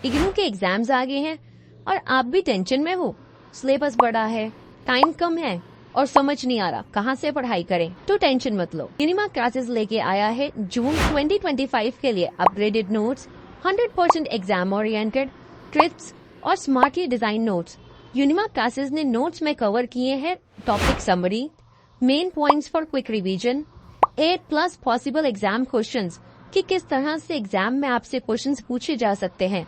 इग्नू के एग्जाम्स आ गए हैं और आप भी टेंशन में हो। सिलेबस बड़ा है, टाइम कम है और समझ नहीं आ रहा कहाँ से पढ़ाई करें, तो टेंशन मत लो। यूनिमा क्लासेस लेके आया है जून 2025 के लिए upgraded notes, 100% exam oriented trips और स्मार्टली डिजाइन नोट्स। यूनिमा क्लासेस ने नोट्स में कवर किए हैं topic summary, main points for quick revision, 8+ possible exam questions कि किस तरह से एग्जाम में आपसे क्वेश्चंस पूछे जा सकते हैं,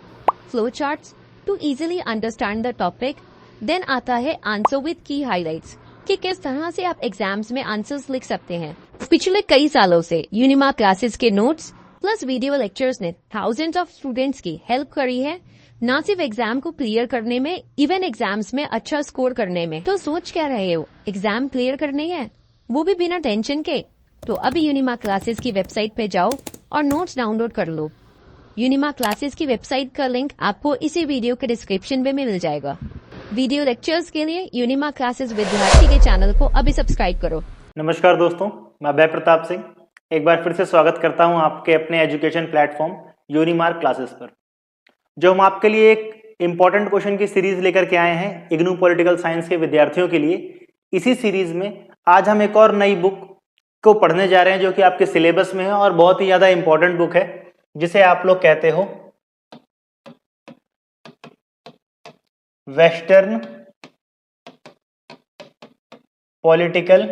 flow charts to easily understand the topic. Then आता है आंसर विद की हाइलाइट्स कि किस तरह से आप एग्जाम्स में आंसर्स लिख सकते हैं। पिछले कई सालों से यूनिमा क्लासेस के नोट्स प्लस वीडियो लेक्चर्स ने थाउजेंड्स ऑफ स्टूडेंट्स की हेल्प करी है, न सिर्फ एग्जाम को क्लियर करने में, इवन एग्जाम्स में अच्छा स्कोर करने में। तो सोच क्या रहे हो, एग्जाम क्लियर करने हैं, वो भी बिना टेंशन के? तो अभी यूनिमा क्लासेस की वेबसाइट पे जाओ और नोट्स डाउनलोड कर लो। यूनिमा क्लासेस की वेबसाइट का लिंक आपको इसी वीडियो के डिस्क्रिप्शन में मिल जाएगा। वीडियो लेक्चर्स के लिए यूनिमा क्लासेस विद्यार्थी के चैनल को अभी सब्सक्राइब करो। नमस्कार दोस्तों, मैं अभय प्रताप सिंह एक बार फिर से स्वागत करता हूं आपके अपने एजुकेशन प्लेटफॉर्म यूनिमार्क क्लासेस पर, जो हम आपके लिए एक इम्पॉर्टेंट क्वेश्चन की सीरीज लेकर के आए हैं इग्नू पॉलिटिकल साइंस के विद्यार्थियों के लिए। इसी सीरीज में आज हम एक और नई बुक को पढ़ने जा रहे हैं जो कि आपके सिलेबस में है और बहुत ही ज्यादा इम्पोर्टेंट बुक है, जिसे आप लोग कहते हो वेस्टर्न पॉलिटिकल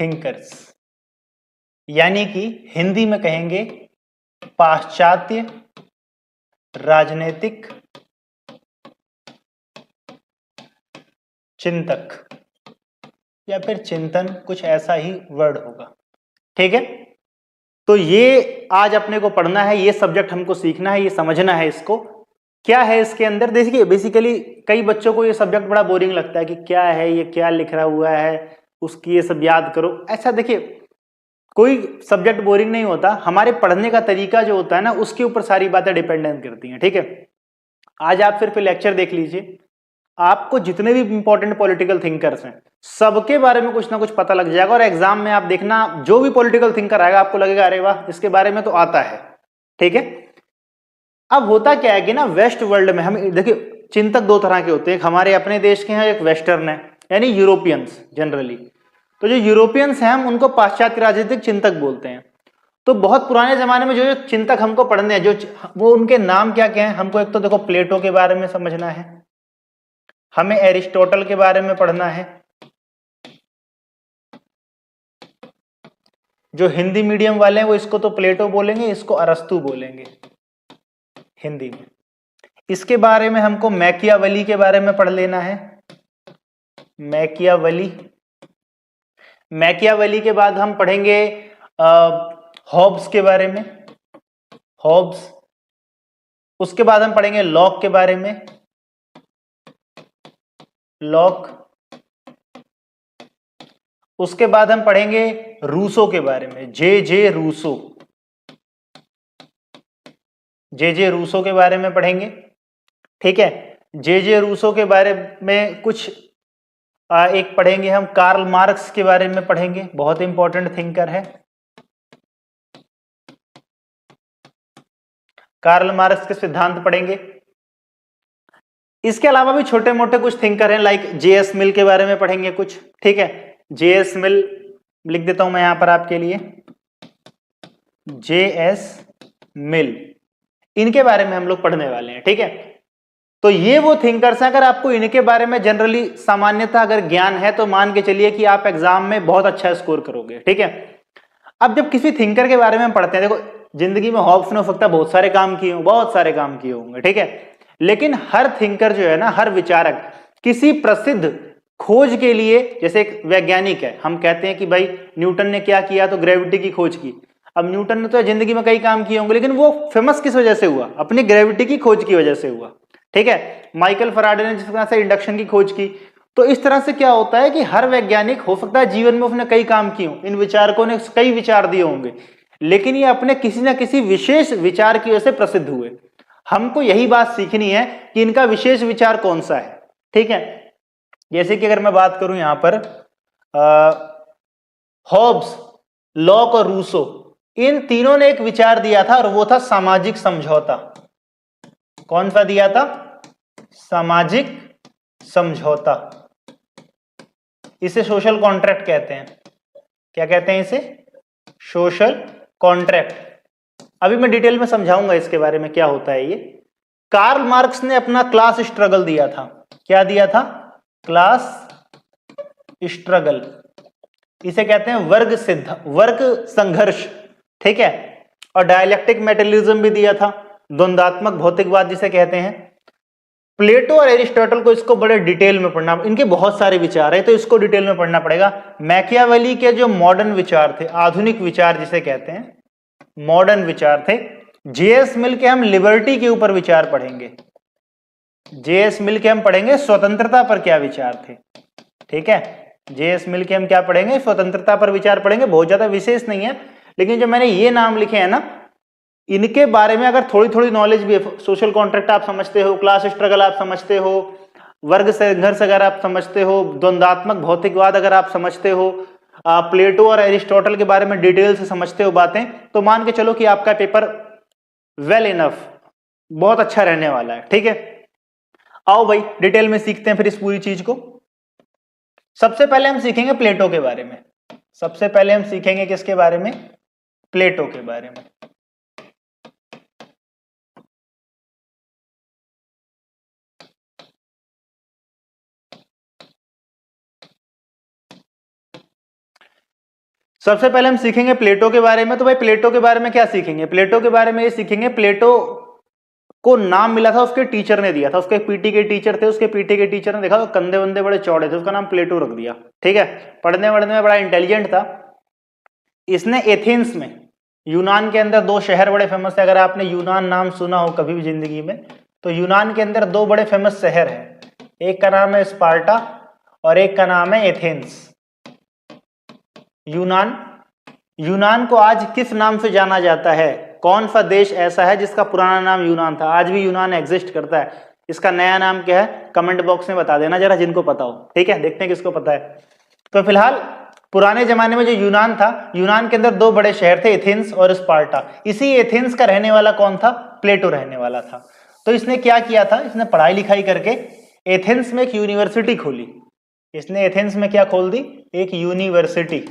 थिंकर्स, यानी कि हिंदी में कहेंगे पाश्चात्य राजनीतिक चिंतक या फिर चिंतन, कुछ ऐसा ही वर्ड होगा। ठीक है, तो ये आज अपने को पढ़ना है, ये सब्जेक्ट हमको सीखना है, ये समझना है इसको क्या है इसके अंदर। देखिए बेसिकली कई बच्चों को ये सब्जेक्ट बड़ा बोरिंग लगता है कि क्या है ये, क्या लिखा हुआ है, उसकी ये सब याद करो। ऐसा देखिए कोई सब्जेक्ट बोरिंग नहीं होता, हमारे पढ़ने का तरीका जो होता है ना उसके ऊपर सारी बातें डिपेंडेंट करती हैं। ठीक है, आज आप सिर्फ लेक्चर देख लीजिए, आपको जितने भी इंपॉर्टेंट पॉलिटिकल थिंकर्स हैं सबके बारे में कुछ ना कुछ पता लग जाएगा। और एग्जाम में आप देखना जो भी पॉलिटिकल थिंकर आएगा आपको लगेगा अरे वाह इसके बारे में तो आता है। ठीक है, अब होता क्या है कि ना वेस्ट वर्ल्ड में हम देखिए चिंतक दो तरह के होते हैं, एक हमारे अपने देश के हैं, एक वेस्टर्न है यानी यूरोपियंस जनरली। तो जो यूरोपियंस हैं हम उनको पाश्चात्य राजनीतिक चिंतक बोलते हैं। तो बहुत पुराने जमाने में जो चिंतक हमको पढ़ने हैं, जो वो उनके नाम क्या क्या है हमको, एक तो देखो प्लेटो के बारे में समझना है, हमें एरिस्टोटल के बारे में पढ़ना है, जो हिंदी मीडियम वाले हैं वो इसको तो प्लेटो बोलेंगे, इसको अरस्तु बोलेंगे हिंदी में। इसके बारे में हमको मैकियावेली के बारे में पढ़ लेना है, मैकियावेली। मैकियावेली के बाद हम पढ़ेंगे हॉब्स के बारे में, हॉब्स। उसके बाद हम पढ़ेंगे लॉक के बारे में, लॉक। उसके बाद हम पढ़ेंगे रूसो के बारे में, जे रूसो, जे रूसो के बारे में पढ़ेंगे। ठीक है, जे रूसो के बारे में कुछ एक पढ़ेंगे हम, कार्ल मार्क्स के बारे में पढ़ेंगे, बहुत इंपॉर्टेंट थिंकर है कार्ल मार्क्स के सिद्धांत पढ़ेंगे। इसके अलावा भी छोटे मोटे कुछ थिंकर हैं, लाइक जेएस मिल के बारे में पढ़ेंगे कुछ। ठीक है, जेएस मिल लिख देता हूं मैं यहां पर आपके लिए, जेएस मिल, इनके बारे में हम लोग पढ़ने वाले हैं। ठीक है, तो ये वो थिंकर्स हैं, अगर आपको इनके बारे में जनरली सामान्यतः अगर ज्ञान है तो मान के चलिए कि आप एग्जाम में बहुत अच्छा स्कोर करोगे। ठीक है, अब जब किसी थिंकर के बारे में हम पढ़ते हैं, देखो जिंदगी में हॉब्स ने हो सकता है बहुत सारे काम किए हों, बहुत सारे काम किए होंगे। ठीक है, लेकिन हर थिंकर जो है ना, हर विचारक किसी प्रसिद्ध खोज के लिए, जैसे एक वैज्ञानिक है, हम कहते हैं कि भाई न्यूटन ने क्या किया, तो ग्रेविटी की खोज की। अब न्यूटन ने तो जिंदगी में कई काम किए होंगे, लेकिन वो फेमस किस वजह से हुआ? अपनी ग्रेविटी की खोज की वजह से हुआ। ठीक है, माइकल फराडे ने जिस तरह से इंडक्शन की खोज की। तो इस तरह से क्या होता है कि हर वैज्ञानिक हो सकता है जीवन में उसने कई काम किए हों, इन विचारकों ने कई विचार दिए होंगे, लेकिन ये अपने किसी ना किसी विशेष विचार की वजह से प्रसिद्ध हुए। हमको यही बात सीखनी है कि इनका विशेष विचार कौन सा है। ठीक है, जैसे कि अगर मैं बात करूं यहां पर हॉब्स, लॉक और रूसो, इन तीनों ने एक विचार दिया था और वो था सामाजिक समझौता। कौन सा दिया था? सामाजिक समझौता। इसे सोशल कॉन्ट्रैक्ट कहते हैं। क्या कहते हैं इसे? Social contract. अभी मैं डिटेल में समझाऊंगा इसके बारे में क्या होता है ये। कार्ल मार्क्स ने अपना क्लास स्ट्रगल दिया था। क्या दिया था? Class struggle. इसे कहते हैं वर्ग संघर्ष, ठीक है। और डायलेक्टिक मेटेरियलिज्म भी दिया था, द्वंद्वात्मक भौतिकवाद जिसे कहते हैं। प्लेटो और एरिस्टोटल को इसको बड़े डिटेल में पढ़ना, इनके बहुत सारे विचार है तो इसको डिटेल में पढ़ना पड़ेगा। मैकियावेली के जो मॉडर्न विचार थे, आधुनिक विचार जिसे कहते हैं, मॉडर्न विचार थे। जेएस मिल के हम लिबर्टी के ऊपर विचार पढ़ेंगे। जेएस मिल के हम पढ़ेंगे स्वतंत्रता पर क्या विचार थे, ठीक है। जेएस मिल के हम क्या पढ़ेंगे? स्वतंत्रता पर विचार पढ़ेंगे। बहुत ज्यादा विशेष नहीं है, लेकिन जो मैंने ये नाम लिखे हैं ना, इनके बारे में अगर थोड़ी थोड़ी नॉलेज भी है, सोशल कॉन्ट्रैक्ट आप समझते हो, क्लास स्ट्रगल आप समझते हो, वर्ग संघर्ष अगर आप समझते हो, द्वंद्वात्मक भौतिकवाद अगर आप समझते हो, प्लेटो और एरिस्टोटल के बारे में डिटेल से समझते हो बातें, तो मान के चलो कि आपका पेपर वेल इनफ, बहुत अच्छा रहने वाला है, ठीक है। आओ भाई डिटेल में सीखते हैं फिर इस पूरी चीज को। सबसे पहले हम सीखेंगे प्लेटो के बारे में। सबसे पहले हम सीखेंगे किसके बारे में? प्लेटो के बारे में। सबसे पहले हम सीखेंगे प्लेटो के बारे में। तो भाई प्लेटो के बारे में क्या सीखेंगे? प्लेटो के बारे में ये सीखेंगे, प्लेटो को नाम मिला था उसके टीचर ने दिया था। उसके पीटी के टीचर थे, उसके पीटी के टीचर ने देखा तो कंधे वंदे बड़े चौड़े थे, उसका नाम प्लेटो रख दिया, ठीक है। पढ़ने वढ़ने में बड़ा इंटेलिजेंट था। इसने एथेंस में, यूनान के अंदर दो शहर बड़े फेमस है, अगर आपने यूनान नाम सुना हो कभी भी जिंदगी में, तो यूनान के अंदर दो बड़े फेमस शहर हैं, एक का नाम है स्पार्टा और एक का नाम है एथेंस। यूनान को आज किस नाम से जाना जाता है? कौन सा देश ऐसा है जिसका पुराना नाम यूनान था? आज भी यूनान एग्जिस्ट करता है। इसका नया नाम क्या है? कमेंट बॉक्स में बता देना जरा जिनको पता हो, ठीक है। देखते हैं किसको पता है। तो फिलहाल पुराने जमाने में जो यूनान था, यूनान के अंदर दो बड़े शहर थे, एथेंस और स्पार्टा। इसी एथेंस का रहने वाला कौन था? प्लेटो रहने वाला था। तो इसने क्या किया था? इसने पढ़ाई लिखाई करके एथेंस में एक यूनिवर्सिटी खोली। इसने एथेंस में क्या खोल दी? एक यूनिवर्सिटी।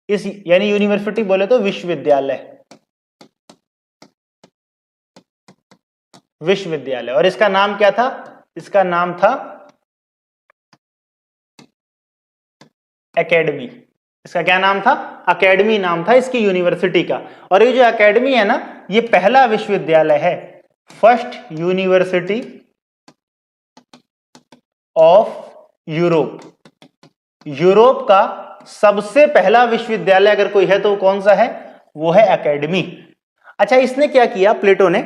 इस यानी यूनिवर्सिटी बोले तो विश्वविद्यालय। और इसका नाम क्या था? इसका नाम था एकेडमी। इसका क्या नाम था? एकेडमी नाम था इसकी यूनिवर्सिटी का। और ये जो एकेडमी है ना, ये पहला विश्वविद्यालय है, first university of Europe. Europe का सबसे पहला विश्वविद्यालय अगर कोई है तो कौन सा है? वो है एकेडमी। अच्छा, इसने क्या किया प्लेटो ने?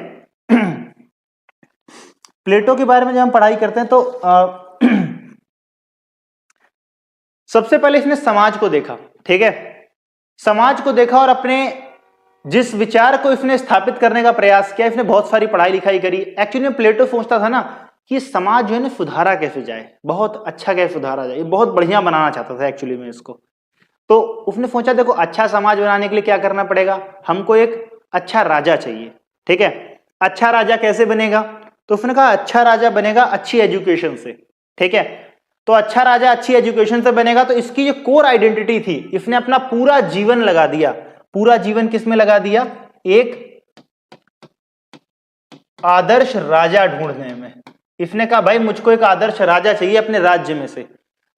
प्लेटो के बारे में जब हम पढ़ाई करते हैं तो सबसे पहले इसने समाज को देखा, ठीक है। समाज को देखा और अपने जिस विचार को इसने स्थापित करने का प्रयास किया, इसने बहुत सारी पढ़ाई लिखाई करी। एक्चुअली प्लेटो सोचता था ना कि समाज जो है ना सुधारा कैसे जाए, बहुत अच्छा कैसे सुधारा जाए, बहुत बढ़िया बनाना चाहता था एक्चुअली में इसको। तो उसने सोचा देखो अच्छा समाज बनाने के लिए क्या करना पड़ेगा, हमको एक अच्छा राजा चाहिए, ठीक है। अच्छा राजा कैसे बनेगा? तो उसने कहा अच्छा राजा बनेगा अच्छी एजुकेशन से, ठीक है। तो अच्छा राजा अच्छी एजुकेशन से बनेगा तो इसकी जो कोर आइडेंटिटी थी, इसने अपना पूरा जीवन लगा दिया। पूरा जीवन किस में लगा दिया? एक आदर्श राजा ढूंढने में। इसने कहा भाई मुझको एक आदर्श राजा चाहिए अपने राज्य में से,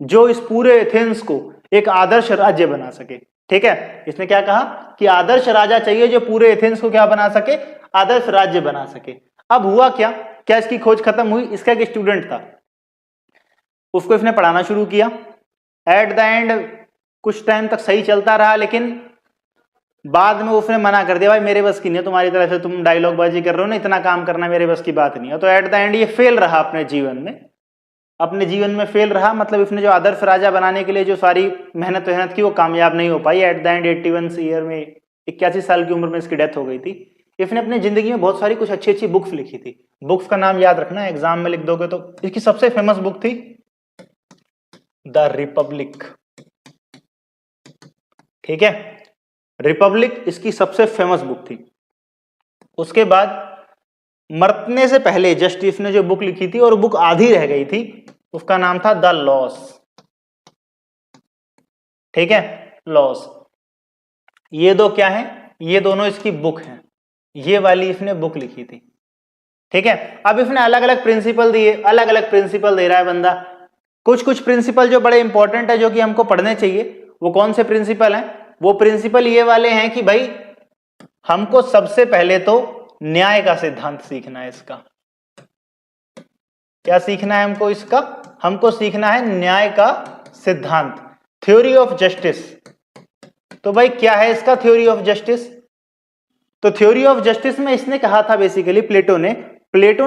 जो इस पूरे एथेंस को एक आदर्श राज्य बना सके, ठीक है। इसने क्या कहा कि आदर्श राजा चाहिए जो पूरे एथेंस को क्या बना सके? आदर्श राज्य बना सके। अब हुआ क्या? क्या इसकी खोज खत्म हुई? इसका एक स्टूडेंट था, उसको इसने पढ़ाना शुरू किया। एट द एंड कुछ टाइम तक सही चलता रहा, लेकिन बाद में उसने मना कर दिया, भाई मेरे बस की नहीं है, तुम्हारी तरफ से तुम डायलॉग बाजी कर रहे हो ना, इतना काम करना मेरे बस की बात नहीं है। तो एट द एंड ये फेल रहा अपने जीवन में, फेल रहा। मतलब इसने जो आदर्श राजा बनाने के लिए जो सारी मेहनत की वो कामयाब नहीं हो पाई। एट द एंड 81 ईयर में, 81 साल की उम्र में इसकी डेथ हो गई थी। इसने अपनी जिंदगी में बहुत सारी कुछ अच्छी अच्छी बुक्स लिखी थी। बुक्स का नाम याद रखना, एग्जाम में लिख दोगे तो। इसकी सबसे फेमस बुक थी द रिपब्लिक, ठीक है। रिपब्लिक इसकी सबसे फेमस बुक थी। उसके बाद मरने से पहले जस्टिस ने जो बुक लिखी थी और बुक आधी रह गई थी, उसका नाम था द लॉस। ठीक है, लॉस। ये दो क्या है, ये दोनों इसकी बुक हैं, ये वाली इसने बुक लिखी थी। ठीक है, अब इसने अलग अलग प्रिंसिपल दिए, अलग अलग प्रिंसिपल दे रहा है बंदा। कुछ कुछ प्रिंसिपल जो बड़े इंपॉर्टेंट है, जो कि हमको पढ़ने चाहिए, वो कौन से प्रिंसिपल हैं? वो प्रिंसिपल ये वाले हैं कि भाई हमको सबसे पहले तो न्याय का सिद्धांत सीखना है। इसका क्या सीखना है हमको? इसका हमको सीखना है न्याय का सिद्धांत, थ्योरी ऑफ जस्टिस। तो भाई क्या है इसका थ्योरी ऑफ जस्टिस? तो थ्योरी ऑफ जस्टिस में इसने कहा था, बेसिकली प्लेटो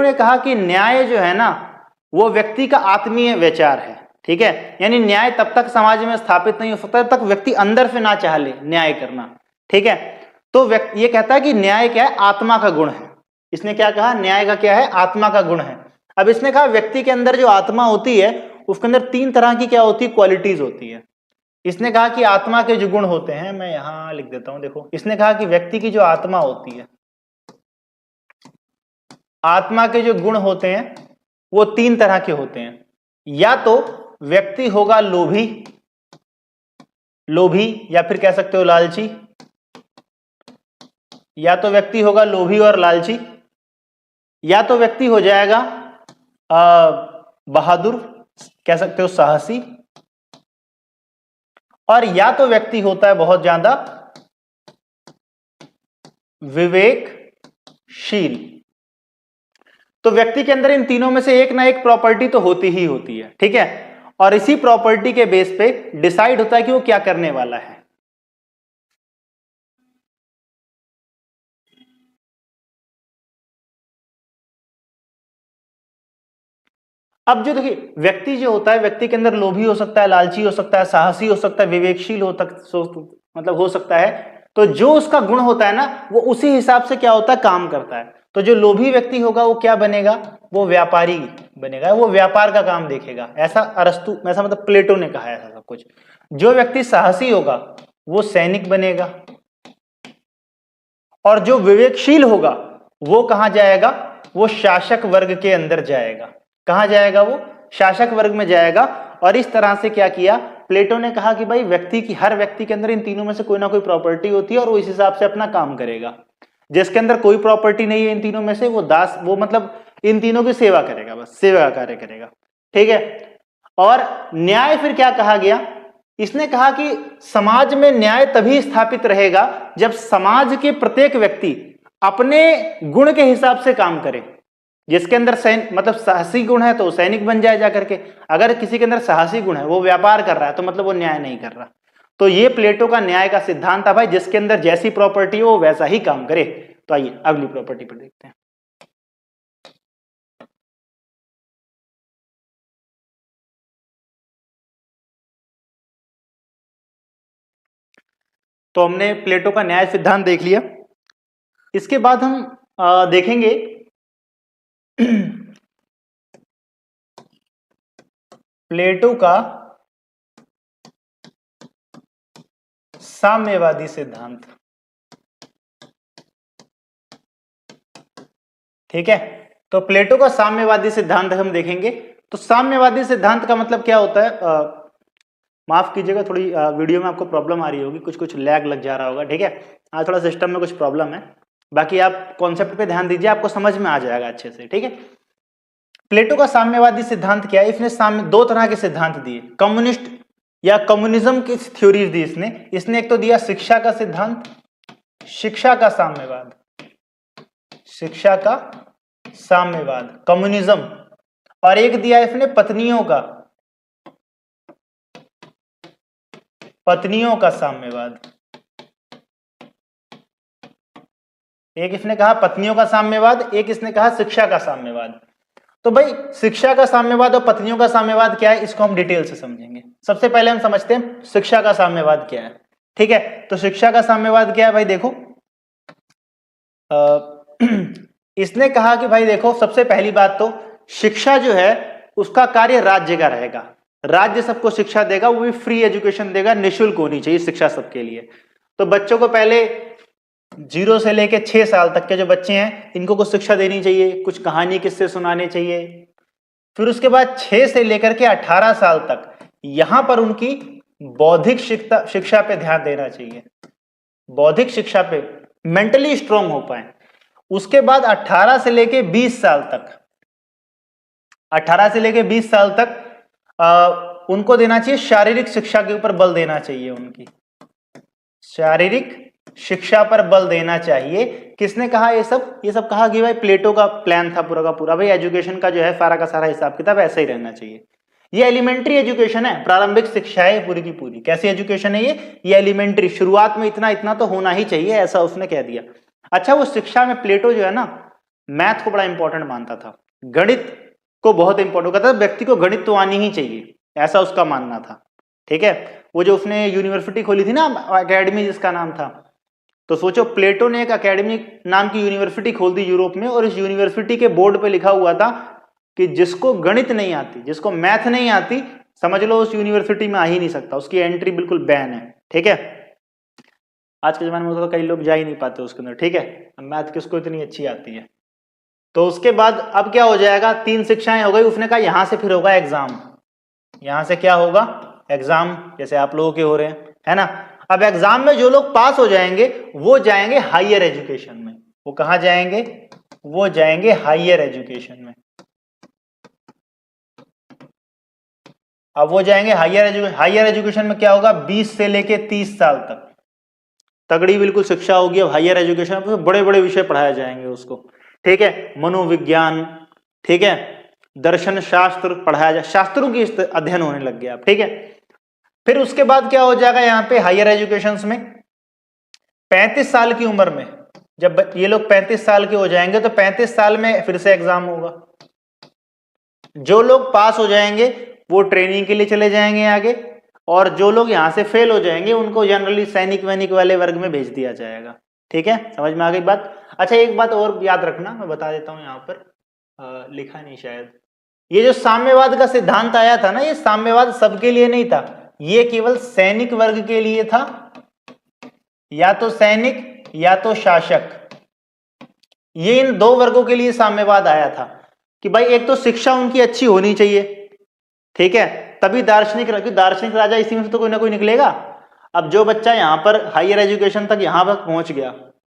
ने कहा कि न्याय जो है ना, वो व्यक्ति का आत्मीय विचार है। ठीक है, यानी न्याय तब तक समाज में स्थापित नहीं हो सकता जब तक व्यक्ति अंदर से ना चाह ले न्याय करना। ठीक है, तो ये कहता है कि न्याय क्या है? आत्मा का गुण है। इसने क्या कहा? न्याय का क्या है? आत्मा का गुण है। अब इसने कहा व्यक्ति के अंदर जो आत्मा होती है, उसके अंदर 3 तरह की क्या होती है? क्वालिटीज होती है। इसने कहा कि आत्मा के जो गुण होते हैं, मैं यहां लिख देता हूं, देखो, इसने कहा कि व्यक्ति की जो आत्मा होती है, आत्मा के जो गुण होते हैं वो 3 तरह के होते हैं। या तो व्यक्ति होगा लोभी या फिर कह सकते हो लालची, या तो व्यक्ति होगा लोभी और लालची, या तो व्यक्ति हो जाएगा बहादुर, कह सकते हो साहसी, और या तो व्यक्ति होता है बहुत ज्यादा विवेकशील। तो व्यक्ति के अंदर इन तीनों में से एक ना एक प्रॉपर्टी तो होती ही होती है। ठीक है, और इसी प्रॉपर्टी के बेस पे डिसाइड होता है कि वो क्या करने वाला है। अब जो देखिए, व्यक्ति जो होता है, व्यक्ति के अंदर लोभी हो सकता है, लालची हो सकता है, साहसी हो सकता है, विवेकशील हो सकता है। तो जो उसका गुण होता है ना, वो उसी हिसाब से क्या होता है? काम करता है। तो जो लोभी व्यक्ति होगा वो क्या बनेगा? वो व्यापारी बनेगा, वो व्यापार का काम देखेगा। ऐसा ऐसा मतलब प्लेटो ने कहा है ऐसा सब कुछ। जो व्यक्ति साहसी होगा वो सैनिक बनेगा, और जो विवेकशील होगा वो कहां जाएगा? वो शासक वर्ग के अंदर जाएगा। कहां जाएगा? वो शासक वर्ग में जाएगा। और इस तरह से क्या किया प्लेटो ने? कहा कि भाई हर व्यक्ति के अंदर इन तीनों में से कोई ना कोई प्रॉपर्टी होती है, और वो इस हिसाब से अपना काम करेगा। जिसके अंदर कोई प्रॉपर्टी नहीं है इन तीनों में से, वो मतलब इन तीनों की सेवा करेगा, बस सेवा का कार्य करेगा। ठीक है, और न्याय फिर क्या कहा गया? इसने कहा कि समाज में न्याय तभी स्थापित रहेगा जब समाज के प्रत्येक व्यक्ति अपने गुण के हिसाब से काम करे। जिसके अंदर मतलब साहसी गुण है तो सैनिक बन जाए जाकर के। अगर किसी के अंदर साहसी गुण है, वो व्यापार कर रहा है, तो मतलब वो न्याय नहीं कर रहा। तो ये प्लेटो का न्याय का सिद्धांत था भाई, जिसके अंदर जैसी प्रॉपर्टी हो वो वैसा ही काम करे। तो आइए अगली प्रॉपर्टी पर देखते हैं। तो हमने प्लेटो का न्याय सिद्धांत देख लिया। इसके बाद हम देखेंगे प्लेटो का साम्यवादी सिद्धांत। ठीक है, तो प्लेटो का साम्यवादी सिद्धांत हम देखेंगे। तो साम्यवादी सिद्धांत का मतलब क्या होता है? माफ कीजिएगा, थोड़ी वीडियो में आपको प्रॉब्लम आ रही होगी, कुछ लैग लग जा रहा होगा। ठीक है, आज थोड़ा सिस्टम में कुछ प्रॉब्लम है। बाकी आप कॉन्सेप्ट पे ध्यान दीजिए, आपको समझ में आ जाएगा अच्छे से। ठीक है, प्लेटो का साम्यवादी सिद्धांत क्या है? इसने 2 तरह के सिद्धांत दिए, कम्युनिस्ट या कम्युनिज्म की थ्योरीज दी इसने एक तो दिया शिक्षा का सिद्धांत, शिक्षा का साम्यवाद, शिक्षा का साम्यवाद कम्युनिज्म, और एक दिया इसने पत्नियों का साम्यवाद। एक इसने कहा पत्नियों का साम्यवाद, एक इसने कहा शिक्षा का साम्यवाद। तो भाई शिक्षा का साम्यवाद और पत्नियों का साम्यवाद क्या है, इसको हम डिटेल से समझेंगे। सबसे पहले हम समझते हैं शिक्षा का साम्यवाद क्या है। ठीक है, तो शिक्षा का साम्यवाद क्या है भाई? देखो, इसने कहा कि भाई देखो, सबसे पहली बात तो शिक्षा जो है उसका कार्य राज्य का रहेगा। राज्य सबको शिक्षा देगा, वो भी फ्री एजुकेशन देगा, निःशुल्क होनी चाहिए शिक्षा सबके लिए। तो बच्चों को पहले 0 से लेके 6 साल तक के जो बच्चे हैं इनको कुछ शिक्षा देनी चाहिए, कुछ कहानी किस्से सुनाने चाहिए। फिर उसके बाद 6 से लेकर के 18 साल तक यहां पर उनकी बौद्धिक शिक्षा पे ध्यान देना चाहिए, बौद्धिक शिक्षा पे, मेंटली स्ट्रांग हो पाए। उसके बाद 18 से लेके 20 साल तक, 18 से लेके 20 साल तक उनको देना चाहिए शारीरिक शिक्षा के ऊपर बल देना चाहिए, उनकी शारीरिक शिक्षा पर बल देना चाहिए। किसने कहा ये सब? ये सब कहा कि भाई प्लेटो का प्लान था पूरा का पूरा, भाई एजुकेशन का जो है सारा का सारा हिसाब किताब ऐसा ही रहना चाहिए। ये एलिमेंट्री एजुकेशन है, प्रारंभिक शिक्षा है पूरी की पूरी। कैसी एजुकेशन है ये एलिमेंट्री, शुरुआत में इतना इतना तो होना ही चाहिए, ऐसा उसने कह दिया। अच्छा, वो शिक्षा में प्लेटो जो है ना मैथ को बड़ा इंपॉर्टेंट मानता था, गणित को बहुत इंपॉर्टेंट कहता था, व्यक्ति को गणित तो आनी ही चाहिए, ऐसा उसका मानना था। ठीक है, वो जो उसने यूनिवर्सिटी खोली थी ना एकेडमी जिसका नाम था, तो सोचो प्लेटो ने एक एकेडमी नाम की यूनिवर्सिटी खोल दी यूरोप में, और इस यूनिवर्सिटी के बोर्ड पे लिखा हुआ था कि जिसको गणित नहीं आती, जिसको मैथ नहीं आती, समझ लो उस यूनिवर्सिटी में आ ही नहीं सकता, उसकी एंट्री बिल्कुल बैन है। ठीक है, आज के जमाने में तो कई लोग जा ही नहीं पाते उसके अंदर। ठीक है, मैथ किसको इतनी अच्छी आती है। तो उसके बाद अब क्या हो जाएगा, 3 शिक्षाएं हो गई। उसने कहा यहां से फिर होगा एग्जाम, यहां से क्या होगा एग्जाम, जैसे आप लोगों के हो रहे हैं, है ना। अब एग्जाम में जो लोग पास हो जाएंगे वो जाएंगे हायर एजुकेशन में। वो कहां जाएंगे? वो जाएंगे हायर एजुकेशन में। अब वो जाएंगे हायर एजुकेशन। हायर एजुकेशन में क्या होगा, 20 से लेके 30 साल तक तगड़ी बिल्कुल शिक्षा होगी। अब हायर एजुकेशन में बड़े बड़े विषय पढ़ाए जाएंगे उसको। ठीक है, मनोविज्ञान, ठीक है, दर्शन शास्त्र पढ़ाया जाए, शास्त्रों की अध्ययन होने लग गया। ठीक है, फिर उसके बाद क्या हो जाएगा यहाँ पे हायर एजुकेशन में, 35 साल की उम्र में जब ये लोग 35 साल के हो जाएंगे तो 35 साल में फिर से एग्जाम होगा। जो लोग पास हो जाएंगे वो ट्रेनिंग के लिए चले जाएंगे आगे, और जो लोग यहां से फेल हो जाएंगे उनको जनरली सैनिक वैनिक वाले वर्ग में भेज दिया जाएगा। ठीक है, समझ में आ गई बात। अच्छा, एक बात और याद रखना, मैं बता देता हूं यहाँ पर, लिखा नहीं शायद, ये जो साम्यवाद का सिद्धांत आया था ना, ये साम्यवाद सबके लिए नहीं था, ये केवल सैनिक वर्ग के लिए था, या तो सैनिक या तो शासक, ये इन 2 वर्गों के लिए साम्यवाद आया था कि भाई एक तो शिक्षा उनकी अच्छी होनी चाहिए, ठीक है, तभी दार्शनिक राजा इसी में से तो कोई ना कोई निकलेगा। अब जो बच्चा यहां पर हायर एजुकेशन तक यहां पर पहुंच गया,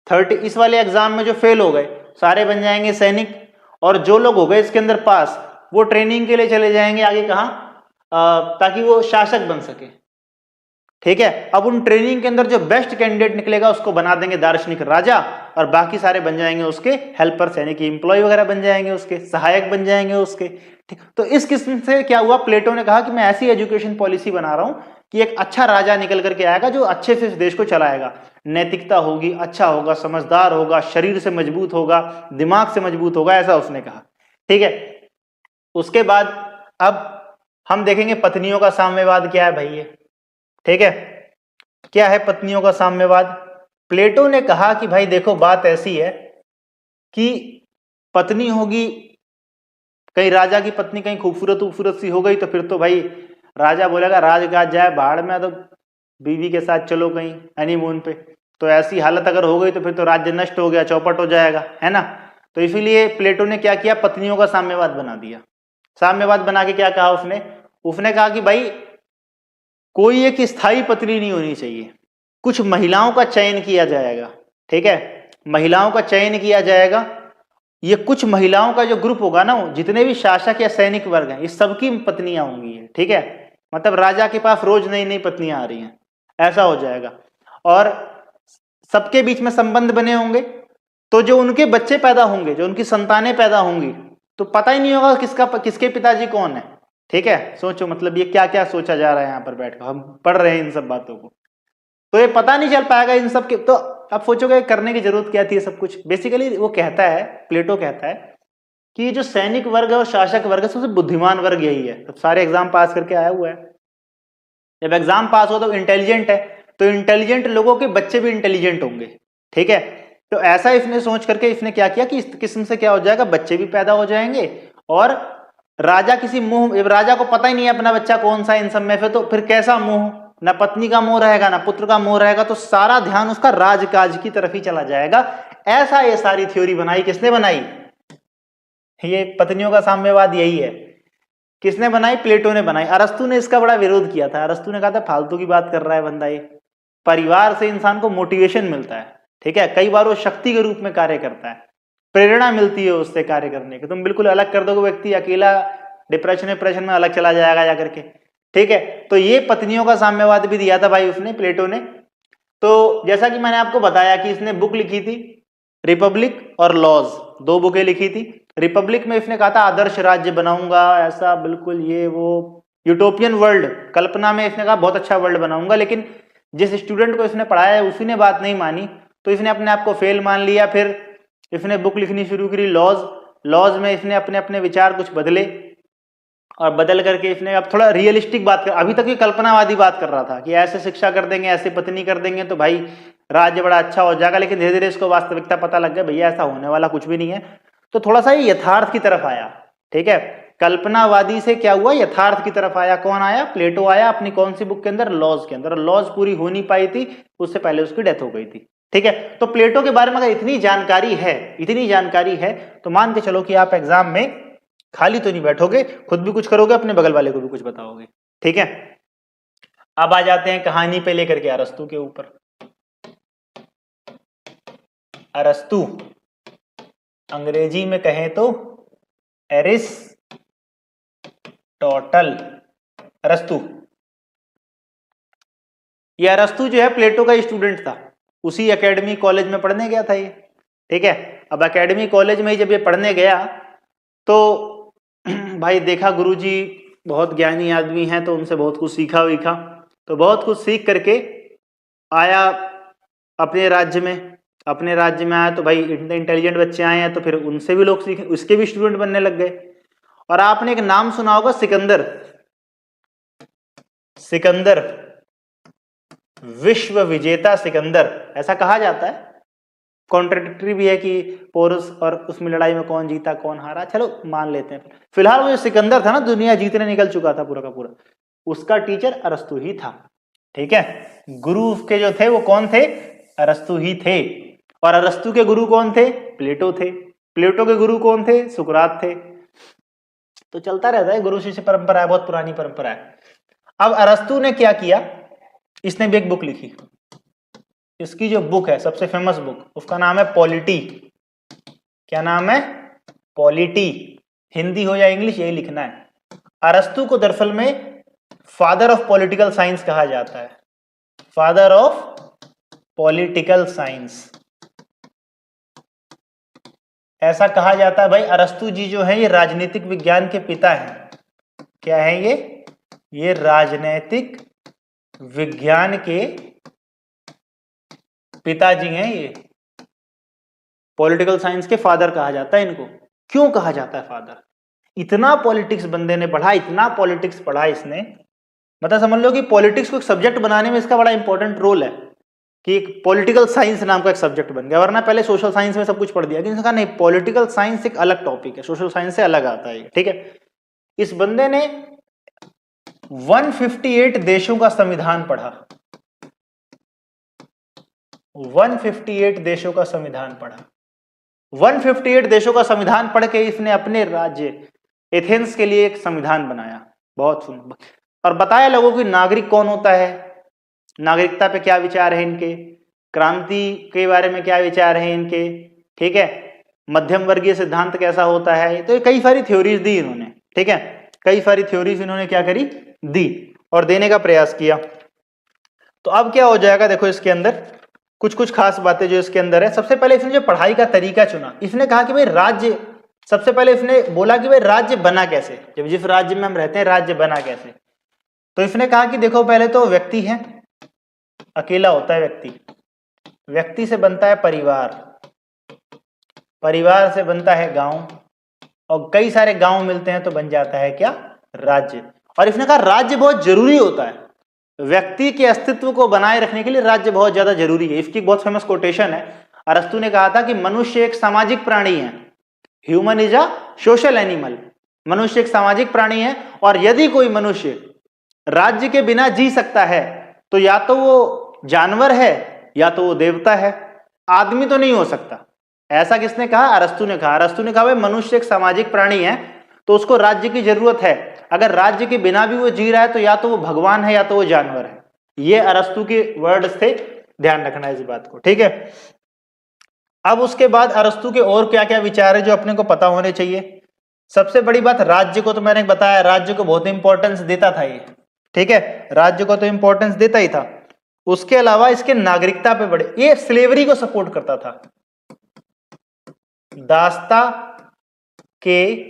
30 इस वाले एग्जाम में जो फेल हो गए सारे बन जाएंगे सैनिक, और जो लोग हो गए इसके अंदर पास वो ट्रेनिंग के लिए चले जाएंगे आगे कहां, ताकि वो शासक बन सके। ठीक है, अब उन ट्रेनिंग के अंदर जो बेस्ट कैंडिडेट निकलेगा उसको बना देंगे दार्शनिक राजा, और बाकी सारे बन जाएंगे उसके हेल्पर, सैनिक एम्प्लॉय वगैरह बन जाएंगे, उसके सहायक बन जाएंगे उसके। ठीक, तो इस किस्म से क्या हुआ, प्लेटो ने कहा कि मैं ऐसी एजुकेशन पॉलिसी बना रहा हूं कि एक अच्छा राजा निकल करके आएगा जो अच्छे से इस देश को चलाएगा, नैतिकता होगी, अच्छा होगा, समझदार होगा, शरीर से मजबूत होगा, दिमाग से मजबूत होगा, ऐसा उसने कहा। ठीक है, उसके बाद अब हम देखेंगे पत्नियों का साम्यवाद क्या है भाई ये। ठीक है, क्या है पत्नियों का साम्यवाद? प्लेटो ने कहा कि भाई देखो बात ऐसी है कि पत्नी होगी, कहीं राजा की पत्नी कहीं खूबसूरत सी हो गई तो फिर तो भाई राजा बोलेगा राजगाद जाए बाढ़ में, तो बीवी के साथ चलो कहीं हनीमून पे। तो ऐसी हालत अगर हो गई तो फिर तो राज्य नष्ट हो गया, चौपट हो जाएगा, है ना। तो इसीलिए प्लेटो ने क्या किया, पत्नियों का साम्यवाद बना दिया। साम्यवाद बना के क्या कहा उसने कहा कि भाई कोई एक स्थायी पत्नी नहीं होनी चाहिए, कुछ महिलाओं का चयन किया जाएगा। ठीक है, महिलाओं का चयन किया जाएगा, ये कुछ महिलाओं का जो ग्रुप होगा ना, जितने भी शासक या सैनिक वर्ग हैं, इस सबकी पत्नियां होंगी। ठीक है, मतलब राजा के पास रोज नई नई पत्नियां आ रही हैं, ऐसा हो जाएगा, और सबके बीच में संबंध बने होंगे। तो जो उनके बच्चे पैदा होंगे, जो उनकी संतानें पैदा होंगी, तो पता ही नहीं होगा किसके पिताजी कौन है। ठीक है, सोचो मतलब ये क्या क्या सोचा जा रहा है यहाँ पर बैठकर, हम पढ़ रहे हैं इन सब बातों को, तो ये पता नहीं चल पाएगा इन सब के। तो अब सोचोगे करने की जरूरत क्या थी ये सब कुछ। बेसिकली वो कहता है, प्लेटो कहता है कि जो सैनिक वर्ग और शासक वर्ग है सबसे बुद्धिमान वर्ग यही है। तो सारे एग्जाम पास करके आया हुआ है, जब एग्जाम पास हो तो इंटेलिजेंट है, तो इंटेलिजेंट लोगों के बच्चे भी इंटेलिजेंट होंगे। ठीक है, तो ऐसा इसने सोच करके इसने क्या किया कि इस किस्म से क्या हो जाएगा, बच्चे भी पैदा हो जाएंगे, और राजा किसी मुंह, राजा को पता ही नहीं है अपना बच्चा कौन सा इन सब में, फिर तो फिर कैसा मुंह ना पत्नी का मोह रहेगा, ना पुत्र का मोह रहेगा, तो सारा ध्यान उसका राजकाज की तरफ ही चला जाएगा। ऐसा ये सारी थ्योरी बनाई, किसने बनाई? ये पत्नियों का साम्यवाद यही है। किसने बनाई? प्लेटो ने बनाई। अरस्तु ने इसका बड़ा विरोध किया था। अरस्तु ने कहा था फालतू की बात कर रहा है बंदा, ये परिवार से इंसान को मोटिवेशन मिलता है, ठीक है, कई बार वो शक्ति के रूप में कार्य करता है, प्रेरणा मिलती है उससे कार्य करने की। तुम बिल्कुल अलग कर दोगे, व्यक्ति अकेला डिप्रेशन में अलग चला जाएगा जाकर के, ठीक है। तो ये पत्नियों का साम्यवाद भी दिया था भाई उसने, प्लेटो ने। तो जैसा कि मैंने आपको बताया कि इसने बुक लिखी थी रिपब्लिक और लॉज, दो बुकें लिखी थी। रिपब्लिक में इसने कहा था आदर्श राज्य बनाऊंगा, ऐसा बिल्कुल ये वो यूटोपियन वर्ल्ड, कल्पना में इसने कहा बहुत अच्छा वर्ल्ड बनाऊंगा, लेकिन जिस स्टूडेंट को इसने पढ़ाया है उसी ने बात नहीं मानी, तो इसने अपने आप को फेल मान लिया। फिर इसने बुक लिखनी शुरू करी लॉज में इसने अपने अपने विचार कुछ बदले, और बदल करके इसने अब थोड़ा रियलिस्टिक बात कर, अभी तक ये कल्पनावादी बात कर रहा था कि ऐसे शिक्षा कर देंगे, ऐसे पत्नी कर देंगे तो भाई राज्य बड़ा अच्छा हो जाएगा, लेकिन धीरे धीरे इसको वास्तविकता पता लग गया भैया ऐसा होने वाला कुछ भी नहीं है। तो थोड़ा सा ये यथार्थ की तरफ आया, ठीक है। कल्पनावादी से क्या हुआ, यथार्थ की तरफ आया। कौन आया? प्लेटो आया। अपनी कौन सी बुक के अंदर? लॉज के अंदर। लॉज पूरी हो नहीं पाई थी, उससे पहले उसकी डेथ हो गई थी, ठीक है। तो प्लेटो के बारे में अगर इतनी जानकारी है तो मान के चलो कि आप एग्जाम में खाली तो नहीं बैठोगे, खुद भी कुछ करोगे, अपने बगल वाले को भी कुछ बताओगे, ठीक है। अब आ जाते हैं कहानी पे लेकर के अरस्तु के ऊपर। अरस्तु, अंग्रेजी में कहें तो एरिस्टोटल, अरस्तु। ये अरस्तु जो है प्लेटो का स्टूडेंट था, उसी एकेडमी कॉलेज में पढ़ने गया था ये, ठीक है। अब एकेडमी कॉलेज में जब ये पढ़ने गया तो भाई देखा गुरुजी बहुत ज्ञानी आदमी हैं, तो उनसे बहुत कुछ सीखा, तो बहुत कुछ सीख करके आया अपने राज्य में आया। तो भाई इतने इंटेलिजेंट बच्चे आए हैं तो फिर उनसे भी लोग सीखे, उसके भी स्टूडेंट बनने लग गए। और आपने एक नाम सुना होगा, सिकंदर, विश्व विजेता सिकंदर, ऐसा कहा जाता है। कॉन्ट्रडिक्टरी भी है कि पोरस और उसमें लड़ाई में कौन जीता कौन हारा, चलो मान लेते हैं। फिलहाल वो जो सिकंदर था ना, दुनिया जीतने निकल चुका था पूरा का पूरा, उसका टीचर अरस्तु ही था, ठीक है। गुरु उसके जो थे वो कौन थे? अरस्तु ही थे। और अरस्तु के गुरु कौन थे? प्लेटो थे। प्लेटो के गुरु कौन थे? सुकरात थे। तो चलता रहता है, गुरु शिष्य परंपरा है, बहुत पुरानी परंपरा है। अब अरस्तु ने क्या किया, इसने भी एक बुक लिखी। इसकी जो बुक है सबसे फेमस बुक, उसका नाम है पॉलिटी। क्या नाम है? पॉलिटी। हिंदी हो या इंग्लिश, यही लिखना है। अरस्तु को दरअसल में फादर ऑफ पॉलिटिकल साइंस कहा जाता है, फादर ऑफ पॉलिटिकल साइंस ऐसा कहा जाता है। भाई अरस्तु जी जो है ये राजनीतिक विज्ञान के पिता हैं। क्या है ये राजनैतिक विज्ञान के पिताजी हैं। ये पॉलिटिकल साइंस के फादर कहा जाता है इनको। क्यों कहा जाता है फादर? इतना पॉलिटिक्स बंदे ने पढ़ा, इतना पॉलिटिक्स पढ़ा इसने, मतलब समझ लो कि पॉलिटिक्स को एक सब्जेक्ट बनाने में इसका बड़ा इंपॉर्टेंट रोल है कि एक पॉलिटिकल साइंस नाम का एक सब्जेक्ट बन गया। वरना पहले सोशल साइंस में सब कुछ पढ़ दिया, लेकिन इसने कहा नहीं, पॉलिटिकल साइंस एक अलग टॉपिक है, सोशल साइंस से अलग आता है, ठीक है। इस बंदे ने 158 देशों का संविधान पढ़ा, 158 देशों का संविधान पढ़ा। 158 देशों का संविधान पढ़ के इसने अपने राज्य एथेंस के लिए एक संविधान बनाया। बहुत सुंदर। और बताया लोगों की नागरिक कौन होता है, नागरिकता पे क्या विचार है इनके, क्रांति के बारे में क्या विचार है इनके, ठीक है, मध्यम वर्गीय सिद्धांत कैसा होता है। तो कई सारी थ्योरीज दी इन्होंने, ठीक है, कई सारी थ्योरीज इन्होंने क्या करी, दी और देने का प्रयास किया। तो अब क्या हो जाएगा, देखो इसके अंदर कुछ कुछ खास बातें जो इसके अंदर है। सबसे पहले इसने जो पढ़ाई का तरीका चुना, इसने कहा कि भाई राज्य, सबसे पहले इसने बोला कि भाई राज्य बना कैसे, जब जिस राज्य में हम रहते हैं राज्य बना कैसे। तो इसने कहा कि देखो पहले तो व्यक्ति है, अकेला होता है व्यक्ति, व्यक्ति से बनता है परिवार, परिवार से बनता है गांव, और कई सारे गांव मिलते हैं तो बन जाता है क्या, राज्य। और इसने कहा राज्य बहुत जरूरी होता है, व्यक्ति के अस्तित्व को बनाए रखने के लिए राज्य बहुत ज्यादा जरूरी है। इसकी बहुत फेमस कोटेशन है। अरस्तु ने कहा था कि मनुष्य एक सामाजिक प्राणी है, human is a social animal, मनुष्य एक सामाजिक प्राणी है, और यदि कोई मनुष्य राज्य के बिना जी सकता है तो या तो वो जानवर है या तो वो देवता है, आदमी तो नहीं हो सकता। ऐसा किसने कहा? अरस्तु ने कहा। अरस्तु ने कहा भाई मनुष्य एक सामाजिक प्राणी है तो उसको राज्य की जरूरत है, अगर राज्य के बिना भी वो जी रहा है तो या तो वो भगवान है या तो वो जानवर है। ये अरस्तु के वर्ड्स थे, ध्यान रखना इस बात को, ठीक है। अब उसके बाद अरस्तु के और क्या क्या विचार है जो अपने को पता होने चाहिए। सबसे बड़ी बात, राज्य को तो मैंने बताया, राज्य को बहुत इंपॉर्टेंस देता था ये, ठीक है, राज्य को तो इंपॉर्टेंस देता ही था। उसके अलावा इसके नागरिकता पे बड़े, ये स्लेवरी को सपोर्ट करता था, दासता के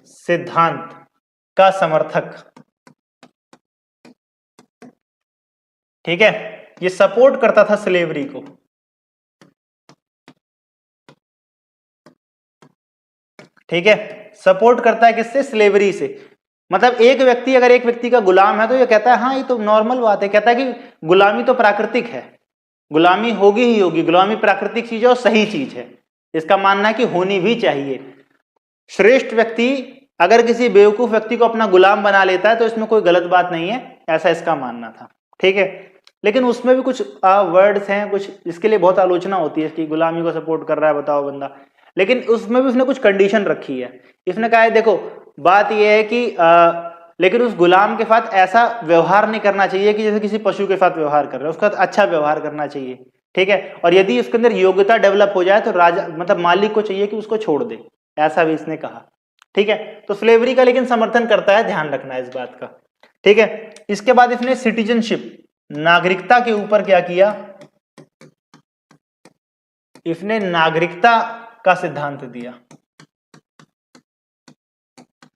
सिद्धांत का समर्थक, ठीक है, ये सपोर्ट करता था स्लेवरी को, ठीक है, सपोर्ट करता है किससे? स्लेवरी से। मतलब एक व्यक्ति अगर एक व्यक्ति का गुलाम है तो ये कहता है हाँ ये तो नॉर्मल बात है, कहता है कि गुलामी तो प्राकृतिक है, गुलामी होगी ही होगी, गुलामी प्राकृतिक चीज है और सही चीज है, इसका मानना है कि होनी भी चाहिए। श्रेष्ठ व्यक्ति अगर किसी बेवकूफ व्यक्ति को अपना गुलाम बना लेता है तो इसमें कोई गलत बात नहीं है, ऐसा इसका मानना था, ठीक है। लेकिन उसमें भी कुछ वर्ड्स हैं, कुछ इसके लिए बहुत आलोचना होती है कि गुलामी को सपोर्ट कर रहा है बताओ बंदा, लेकिन उसमें भी उसने कुछ कंडीशन रखी है। इसने कहा है देखो बात यह है कि लेकिन उस गुलाम के साथ ऐसा व्यवहार नहीं करना चाहिए कि जैसे किसी पशु के साथ व्यवहार कर रहे हैं, उसका अच्छा व्यवहार करना चाहिए, ठीक है। और यदि उसके अंदर योग्यता डेवलप हो जाए तो राजा मतलब मालिक को चाहिए कि उसको छोड़ दे, ऐसा भी इसने कहा, ठीक है। तो स्लेवरी का लेकिन समर्थन करता है, ध्यान रखना है इस बात का, ठीक है। इसके बाद इसने सिटीजनशिप, नागरिकता के ऊपर क्या किया? इसने नागरिकता का सिद्धांत दिया,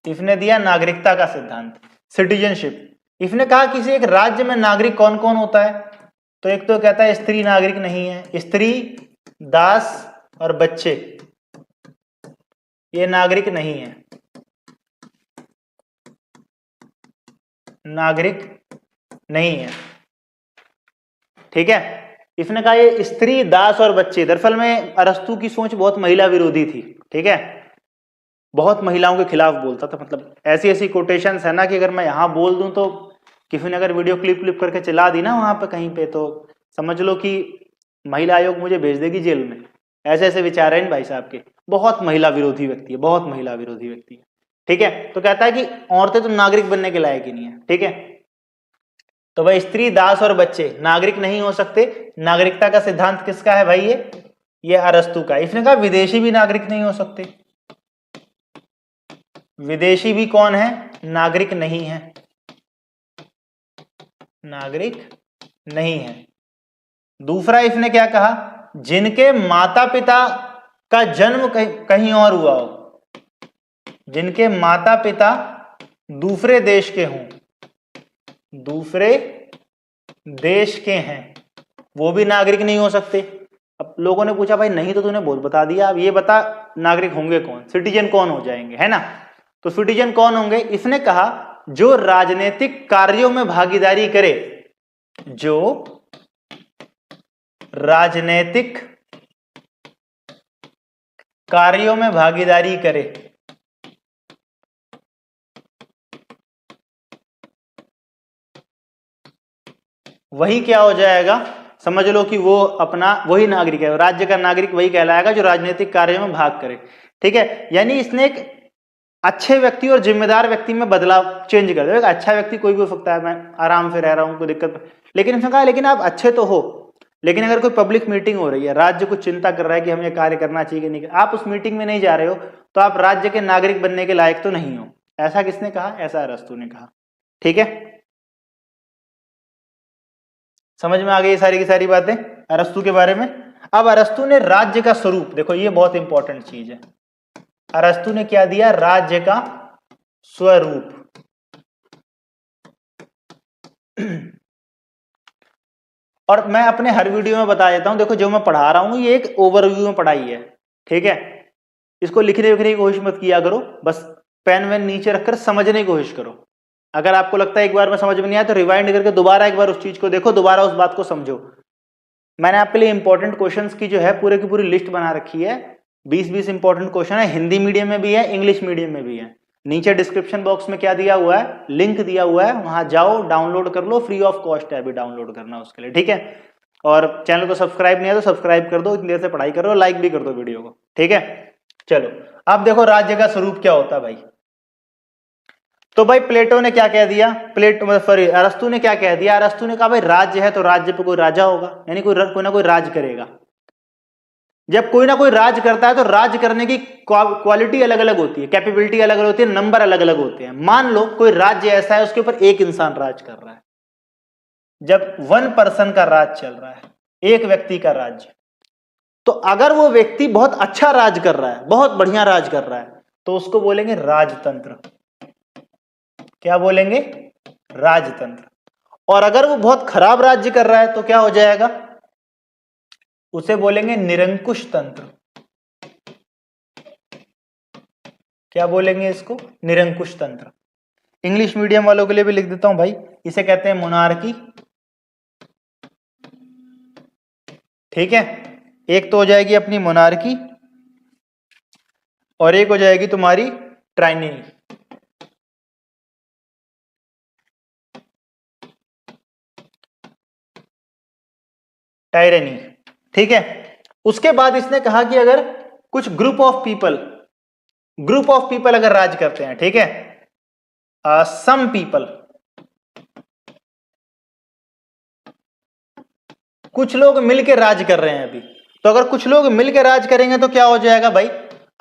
इसने दिया नागरिकता का सिद्धांत, सिटीजनशिप। इसने कहा किसी एक राज्य में नागरिक कौन कौन होता है, तो एक तो कहता है स्त्री नागरिक नहीं है, स्त्री, दास और बच्चे ये नागरिक नहीं है, नागरिक नहीं है, ठीक है। इसने कहा ये स्त्री, दास और बच्चे, दरअसल में अरस्तु की सोच बहुत महिला विरोधी थी, ठीक है, बहुत महिलाओं के खिलाफ बोलता था। मतलब ऐसी ऐसी कोटेशंस है ना कि अगर मैं यहां बोल दूं तो किसी ने अगर वीडियो क्लिप करके चला दी ना वहां पे कहीं पे तो समझ लो कि महिला आयोग मुझे भेज देगी जेल में। ऐसे ऐसे विचार है इन भाई साहब के, बहुत महिला विरोधी व्यक्ति है, बहुत महिला विरोधी व्यक्ति है, ठीक है। तो कहता है कि औरतें तो नागरिक बनने के लायक ही नहीं है, ठीक है। तो भाई स्त्री, दास और बच्चे नागरिक नहीं हो सकते। नागरिकता का सिद्धांत किसका है भाई? ये अरस्तु का। इसने कहा विदेशी भी नागरिक नहीं हो सकते, विदेशी भी कौन है? नागरिक नहीं है, नागरिक नहीं है। दूसरा इसने क्या कहा? जिनके माता पिता का जन्म कहीं और हुआ हो, जिनके माता पिता दूसरे देश के हों, दूसरे देश के हैं, वो भी नागरिक नहीं हो सकते। अब लोगों ने पूछा भाई नहीं तो तूने बहुत बता दिया, अब ये बता नागरिक होंगे कौन, सिटीजन कौन हो जाएंगे, है ना। तो सिटीजन कौन होंगे? इसने कहा जो राजनीतिक कार्यों में भागीदारी करे, जो राजनीतिक कार्यों में भागीदारी करे, वही क्या हो जाएगा? समझ लो कि वो अपना वही नागरिक है, राज्य का नागरिक वही कहलाएगा जो राजनीतिक कार्यों में भाग करे, ठीक है। यानी इसने एक अच्छे व्यक्ति और जिम्मेदार व्यक्ति में बदलाव चेंज कर दिया। अच्छा व्यक्ति कोई भी हो सकता है, मैं आराम से रह रहा हूं कोई दिक्कत, लेकिन इसने कहा लेकिन आप अच्छे तो हो, लेकिन अगर कोई पब्लिक मीटिंग हो रही है, राज्य कुछ चिंता कर रहा है कि हमें कार्य करना चाहिए कि नहीं, आप उस मीटिंग में नहीं जा रहे हो तो आप राज्य के नागरिक बनने के लायक तो नहीं हो। ऐसा किसने कहा? ऐसा अरस्तु ने कहा, ठीक है। समझ में आ गई सारी की सारी बातें अरस्तु के बारे में। अब अरस्तु ने राज्य का स्वरूप, देखो ये बहुत इंपॉर्टेंट चीज है, अरस्तु ने क्या दिया? राज्य का स्वरूप। और मैं अपने हर वीडियो में बता देता हूं, देखो जो मैं पढ़ा रहा हूं ये एक ओवरव्यू में पढ़ाई है, ठीक है। इसको लिखने विखने की कोशिश मत किया करो, बस पेन वेन नीचे रखकर समझने की कोशिश करो। अगर आपको लगता है एक बार में समझ में नहीं आया तो रिवाइंड करके दोबारा एक बार उस चीज को देखो, दोबारा उस बात को समझो। मैंने आपके लिए इंपॉर्टेंट क्वेश्चंस की जो है पूरे की पूरी लिस्ट बना रखी है, 20-20 इंपॉर्टेंट क्वेश्चन है, हिंदी मीडियम में भी है, इंग्लिश मीडियम में भी है। नीचे डिस्क्रिप्शन बॉक्स में क्या दिया हुआ है, लिंक दिया हुआ है, वहां जाओ डाउनलोड कर लो, फ्री ऑफ कॉस्ट है अभी डाउनलोड करना उसके लिए, ठीक है। और चैनल को सब्सक्राइब नहीं है तो सब्सक्राइब कर दो, इतनी देर से पढ़ाई कर रहे हो, लाइक भी कर दो वीडियो को, ठीक है। चलो अब देखो राज्य का स्वरूप क्या होता है भाई। तो भाई प्लेटो ने क्या कह दिया, सॉरी अरस्तु ने क्या कह दिया, अरस्तु ने कहा भाई राज्य है तो राज्य पे कोई राजा होगा, यानी कोई ना कोई राज करेगा। जब कोई ना कोई राज करता है तो राज करने की क्वालिटी अलग अलग होती है, कैपेबिलिटी अलग अलग होती है, नंबर अलग अलग होते हैं। मान लो कोई राज्य ऐसा है उसके ऊपर एक इंसान राज कर रहा है, जब वन पर्सन का राज चल रहा है, एक व्यक्ति का राज्य, तो अगर वो व्यक्ति बहुत अच्छा राज कर रहा है, बहुत बढ़िया राज कर रहा है, तो उसको बोलेंगे राजतंत्र। क्या बोलेंगे, राजतंत्र। और अगर वो बहुत खराब राज्य कर रहा है तो क्या हो जाएगा, उसे बोलेंगे निरंकुश तंत्र। क्या बोलेंगे इसको, निरंकुश तंत्र। इंग्लिश मीडियम वालों के लिए भी लिख देता हूं भाई, इसे कहते हैं मोनार्की, ठीक है। एक तो हो जाएगी अपनी मोनार्की और एक हो जाएगी तुम्हारी टायरनी, टायरनी, ठीक है। उसके बाद इसने कहा कि अगर कुछ ग्रुप ऑफ पीपल अगर राज करते हैं, ठीक है, सम पीपल, कुछ लोग मिलकर राज कर रहे हैं अभी, तो अगर कुछ लोग मिलकर राज करेंगे तो क्या हो जाएगा भाई,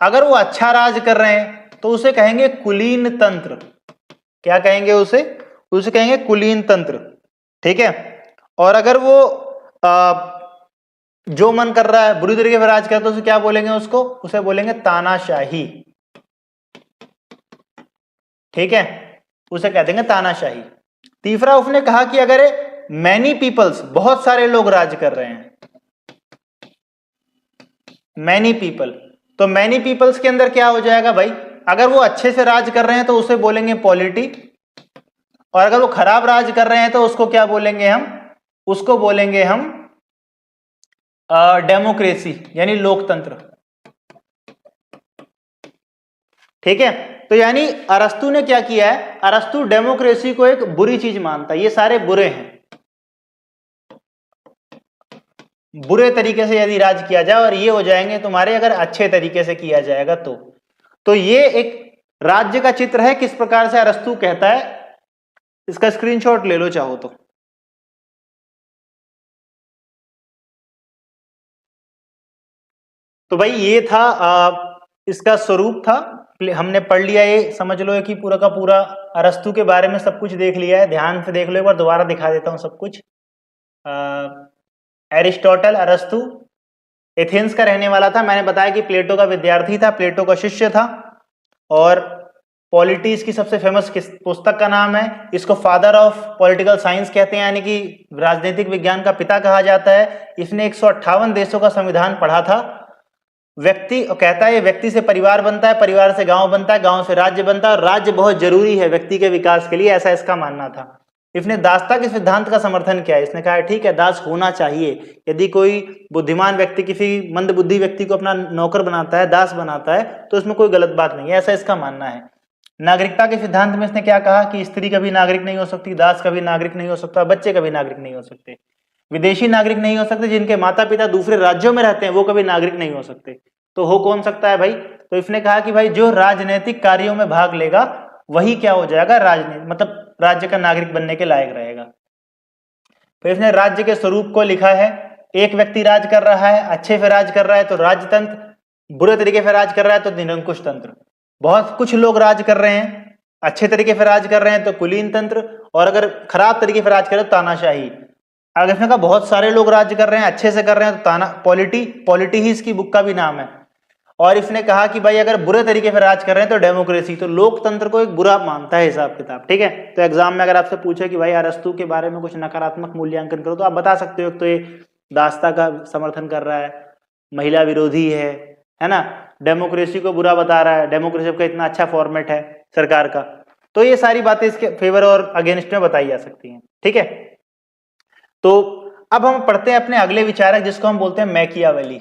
अगर वो अच्छा राज कर रहे हैं तो उसे कहेंगे कुलीन तंत्र। क्या कहेंगे उसे कहेंगे कुलीन तंत्र, ठीक है। और अगर वो जो मन कर रहा है बुरी तरीके से राज करता है तो उसे क्या बोलेंगे, उसे बोलेंगे तानाशाही, ठीक है, उसे कह देंगे तानाशाही। तीसरा उसने कहा कि अगर मैनी पीपल्स, बहुत सारे लोग राज कर रहे हैं, मैनी पीपल, तो मैनी पीपल्स के अंदर क्या हो जाएगा भाई, अगर वो अच्छे से राज कर रहे हैं तो उसे बोलेंगे पॉलिटी, और अगर वो खराब राज कर रहे हैं तो उसको क्या बोलेंगे हम, उसको बोलेंगे हम डेमोक्रेसी यानी लोकतंत्र, ठीक है। तो यानी अरस्तु ने क्या किया है, अरस्तु डेमोक्रेसी को एक बुरी चीज मानता है, ये सारे बुरे हैं, बुरे तरीके से यदि राज किया जाए और ये हो जाएंगे तुम्हारे अगर अच्छे तरीके से किया जाएगा तो ये एक राज्य का चित्र है, किस प्रकार से अरस्तु कहता है। इसका स्क्रीनशॉट ले लो चाहो तो भाई ये था इसका स्वरूप था, हमने पढ़ लिया, ये समझ लो कि पूरा का पूरा अरस्तु के बारे में सब कुछ देख लिया है। ध्यान से देख लो, एक बार दोबारा दिखा देता हूं सब कुछ। एरिस्टोटल, अरस्तु एथेंस का रहने वाला था, मैंने बताया कि प्लेटो का विद्यार्थी था, प्लेटो का शिष्य था, और पॉलिटीज की सबसे फेमस पुस्तक का नाम है, इसको फादर ऑफ पॉलिटिकल साइंस कहते हैं, यानी कि राजनीतिक विज्ञान का पिता कहा जाता है। इसने 158 देशों का संविधान पढ़ा था। व्यक्ति कहता है व्यक्ति से परिवार बनता है, परिवार से गांव बनता है, गांव से राज्य बनता है, और राज्य बहुत जरूरी है व्यक्ति के विकास के लिए, ऐसा इसका मानना था। इसने दासता के सिद्धांत का समर्थन किया, इसने कहा ठीक है दास होना चाहिए, यदि कोई बुद्धिमान व्यक्ति किसी मंद बुद्धि व्यक्ति को अपना नौकर बनाता है, दास बनाता है, तो इसमें कोई गलत बात नहीं है, ऐसा इसका मानना है। नागरिकता के सिद्धांत में इसने क्या कहा कि स्त्री कभी नागरिक नहीं हो सकती, दास कभी नागरिक नहीं हो सकता, बच्चे कभी नागरिक नहीं हो सकते, विदेशी नागरिक नहीं हो सकते, जिनके माता पिता दूसरे राज्यों में रहते हैं वो कभी नागरिक नहीं हो सकते। तो हो कौन सकता है भाई, तो इसने कहा कि भाई जो राजनीतिक कार्यों में भाग लेगा वही क्या हो जाएगा, राजनीति मतलब राज्य का नागरिक बनने के लायक रहेगा। फिर इसने राज्य के स्वरूप को लिखा है, एक व्यक्ति राज कर रहा है, अच्छे से राज कर रहा है तो राजतंत्र, बुरे तरीके से राज कर रहा है तो निरंकुश तंत्र। बहुत कुछ लोग राज कर रहे हैं, अच्छे तरीके से राज कर रहे हैं तो कुलीन तंत्र, और अगर खराब तरीके से राज करें तो तानाशाही। अगर इसने कहा बहुत सारे लोग राज कर रहे हैं, अच्छे से कर रहे हैं तो ताना, पॉलिटी ही इसकी बुक का भी नाम है। और इसने कहा कि भाई अगर बुरे तरीके से राज कर रहे हैं तो डेमोक्रेसी, तो लोकतंत्र को एक बुरा मानता है हिसाब किताब, ठीक है। तो एग्जाम में अगर आपसे पूछे कि भाई अरस्तु के बारे में कुछ नकारात्मक मूल्यांकन करो तो आप बता सकते हो तो ये दासता का समर्थन कर रहा है, महिला विरोधी है ना, डेमोक्रेसी को बुरा बता रहा है, डेमोक्रेसी का इतना अच्छा फॉर्मेट है सरकार का, तो ये सारी बातें इसके फेवर और अगेंस्ट में बताई जा सकती हैं, ठीक है। तो अब हम पढ़ते हैं अपने अगले विचारक जिसको हम बोलते हैं मैकियावेली।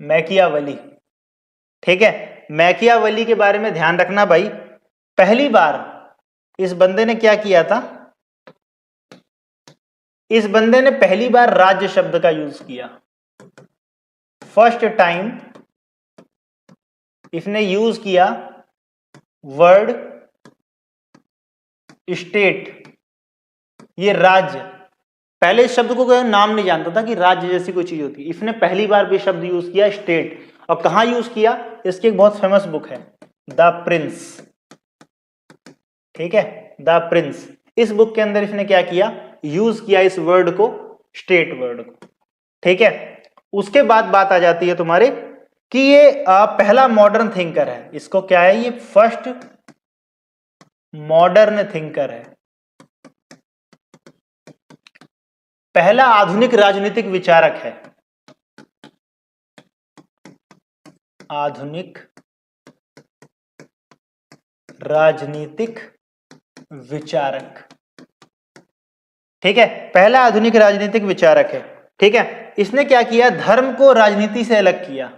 मैकियावेली ठीक है, मैकियावेली के बारे में ध्यान रखना भाई। पहली बार इस बंदे ने क्या किया था, इस बंदे ने पहली बार राज्य शब्द का यूज किया। फर्स्ट टाइम इसने यूज किया वर्ड स्टेट, ये राज्य। पहले इस शब्द को कोई नाम नहीं जानता था कि राज्य जैसी कोई चीज होती है। इसने पहली बार भी शब्द यूज किया स्टेट। और कहां यूज किया, इसकी एक बहुत फेमस बुक है द प्रिंस, ठीक है, द प्रिंस। इस बुक के अंदर इसने क्या किया, यूज किया इस वर्ड को, स्टेट वर्ड को, ठीक है। उसके बाद बात आ जाती है तुम्हारे कि ये पहला मॉडर्न थिंकर है। इसको क्या है, ये फर्स्ट मॉडर्न थिंकर है, पहला आधुनिक राजनीतिक विचारक है, आधुनिक राजनीतिक विचारक, ठीक है, पहला आधुनिक राजनीतिक विचारक है, ठीक है। इसने क्या किया, धर्म को राजनीति से अलग किया,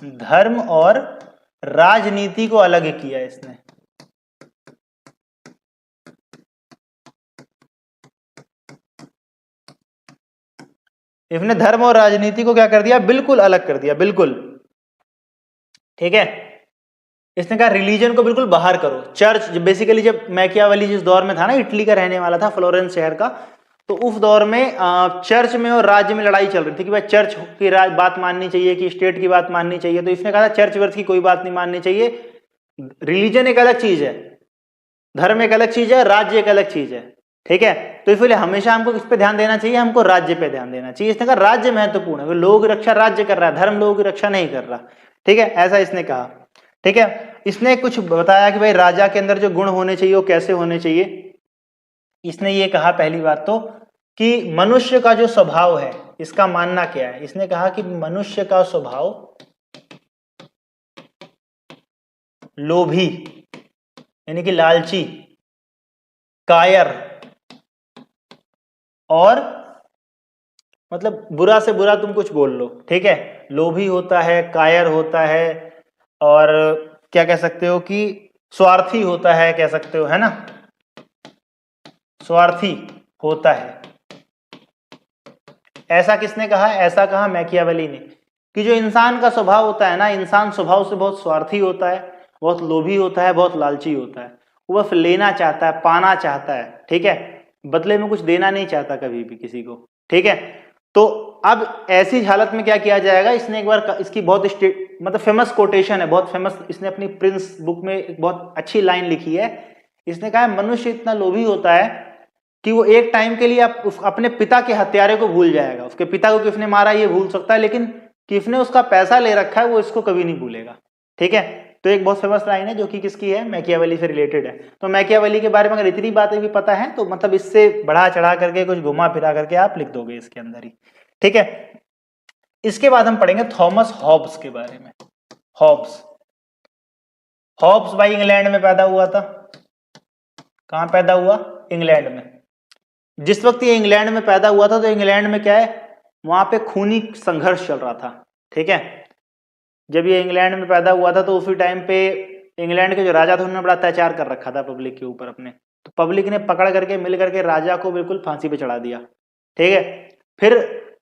धर्म और राजनीति को अलग किया इसने। इसने धर्म और राजनीति को क्या कर दिया, बिल्कुल अलग कर दिया, बिल्कुल, ठीक है। इसने कहा रिलीजन को बिल्कुल बाहर करो। चर्च बेसिकली जब मैकियावेली जिस दौर में था ना, इटली का रहने वाला था, फ्लोरेंस शहर का, तो उस दौर में चर्च में और राज्य में लड़ाई चल रही थी कि भाई चर्च की बात माननी चाहिए कि स्टेट की बात माननी चाहिए। तो इसने कहा था चर्च वर्च की कोई बात नहीं माननी चाहिए, रिलीजन एक अलग चीज है, धर्म एक अलग चीज है, राज्य एक अलग चीज है, ठीक है। तो इसलिए हमेशा हमको किस पे ध्यान देना चाहिए, हमको राज्य पे ध्यान देना चाहिए। इसने कहा राज्य महत्वपूर्ण है, लोगों की रक्षा राज्य कर रहा है, धर्म लोगों की रक्षा नहीं कर रहा, ठीक है, ऐसा इसने कहा, ठीक है। इसने कुछ बताया कि भाई राजा के अंदर जो गुण होने चाहिए वो कैसे होने चाहिए। इसने ये कहा पहली बात तो कि मनुष्य का जो स्वभाव है, इसका मानना क्या है। इसने कहा कि मनुष्य का स्वभाव लोभी यानी कि लालची, कायर और मतलब बुरा से बुरा तुम कुछ बोल लो, ठीक है, लोभी होता है, कायर होता है, और क्या कह सकते हो कि स्वार्थी होता है, कह सकते हो, है ना, स्वार्थी होता है। ऐसा किसने कहा, ऐसा कहा मैकियावेली ने कि जो इंसान का स्वभाव होता है ना, इंसान स्वभाव से बहुत स्वार्थी होता है, बहुत लोभी होता है, बहुत लालची होता है। वो बस लेना चाहता है, पाना चाहता है, ठीक है, बदले में कुछ देना नहीं चाहता कभी भी किसी को, ठीक है। तो अब ऐसी हालत में क्या किया जाएगा, इसने एक बार इसकी बहुत मतलब फेमस कोटेशन है, बहुत फेमस, इसने अपनी प्रिंस बुक में एक बहुत अच्छी लाइन लिखी है। इसने कहा मनुष्य इतना लोभी होता है कि वो एक टाइम के लिए अपने पिता के हत्यारे को भूल जाएगा। उसके पिता को किसने मारा ये भूल सकता है, लेकिन किसने उसका पैसा ले रखा है वो इसको कभी नहीं भूलेगा, ठीक है। तो एक बहुत फेमस लाइन है जो कि किसकी है, मैकियावेली से रिलेटेड है। तो मैकियावेली के बारे में अगर इतनी बातें भी पता है तो मतलब इससे बढ़ा चढ़ा करके कुछ घुमा फिरा करके आप लिख दोगे इसके अंदर ही, ठीक है। इसके बाद हम पढ़ेंगे थॉमस हॉब्स के बारे में। हॉब्स, हॉब्स भाई इंग्लैंड में पैदा हुआ था। कहां पैदा हुआ, इंग्लैंड में। जिस वक्त ये इंग्लैंड में पैदा हुआ था तो इंग्लैंड में क्या है, वहां पे खूनी संघर्ष चल रहा था, ठीक है। जब ये इंग्लैंड में पैदा हुआ था तो उसी टाइम पे इंग्लैंड के जो राजा थे उन्होंने बड़ा अत्याचार कर रखा था पब्लिक के ऊपर अपने, तो पब्लिक ने पकड़ करके मिल करके राजा को बिल्कुल फांसी पे चढ़ा दिया, ठीक है। फिर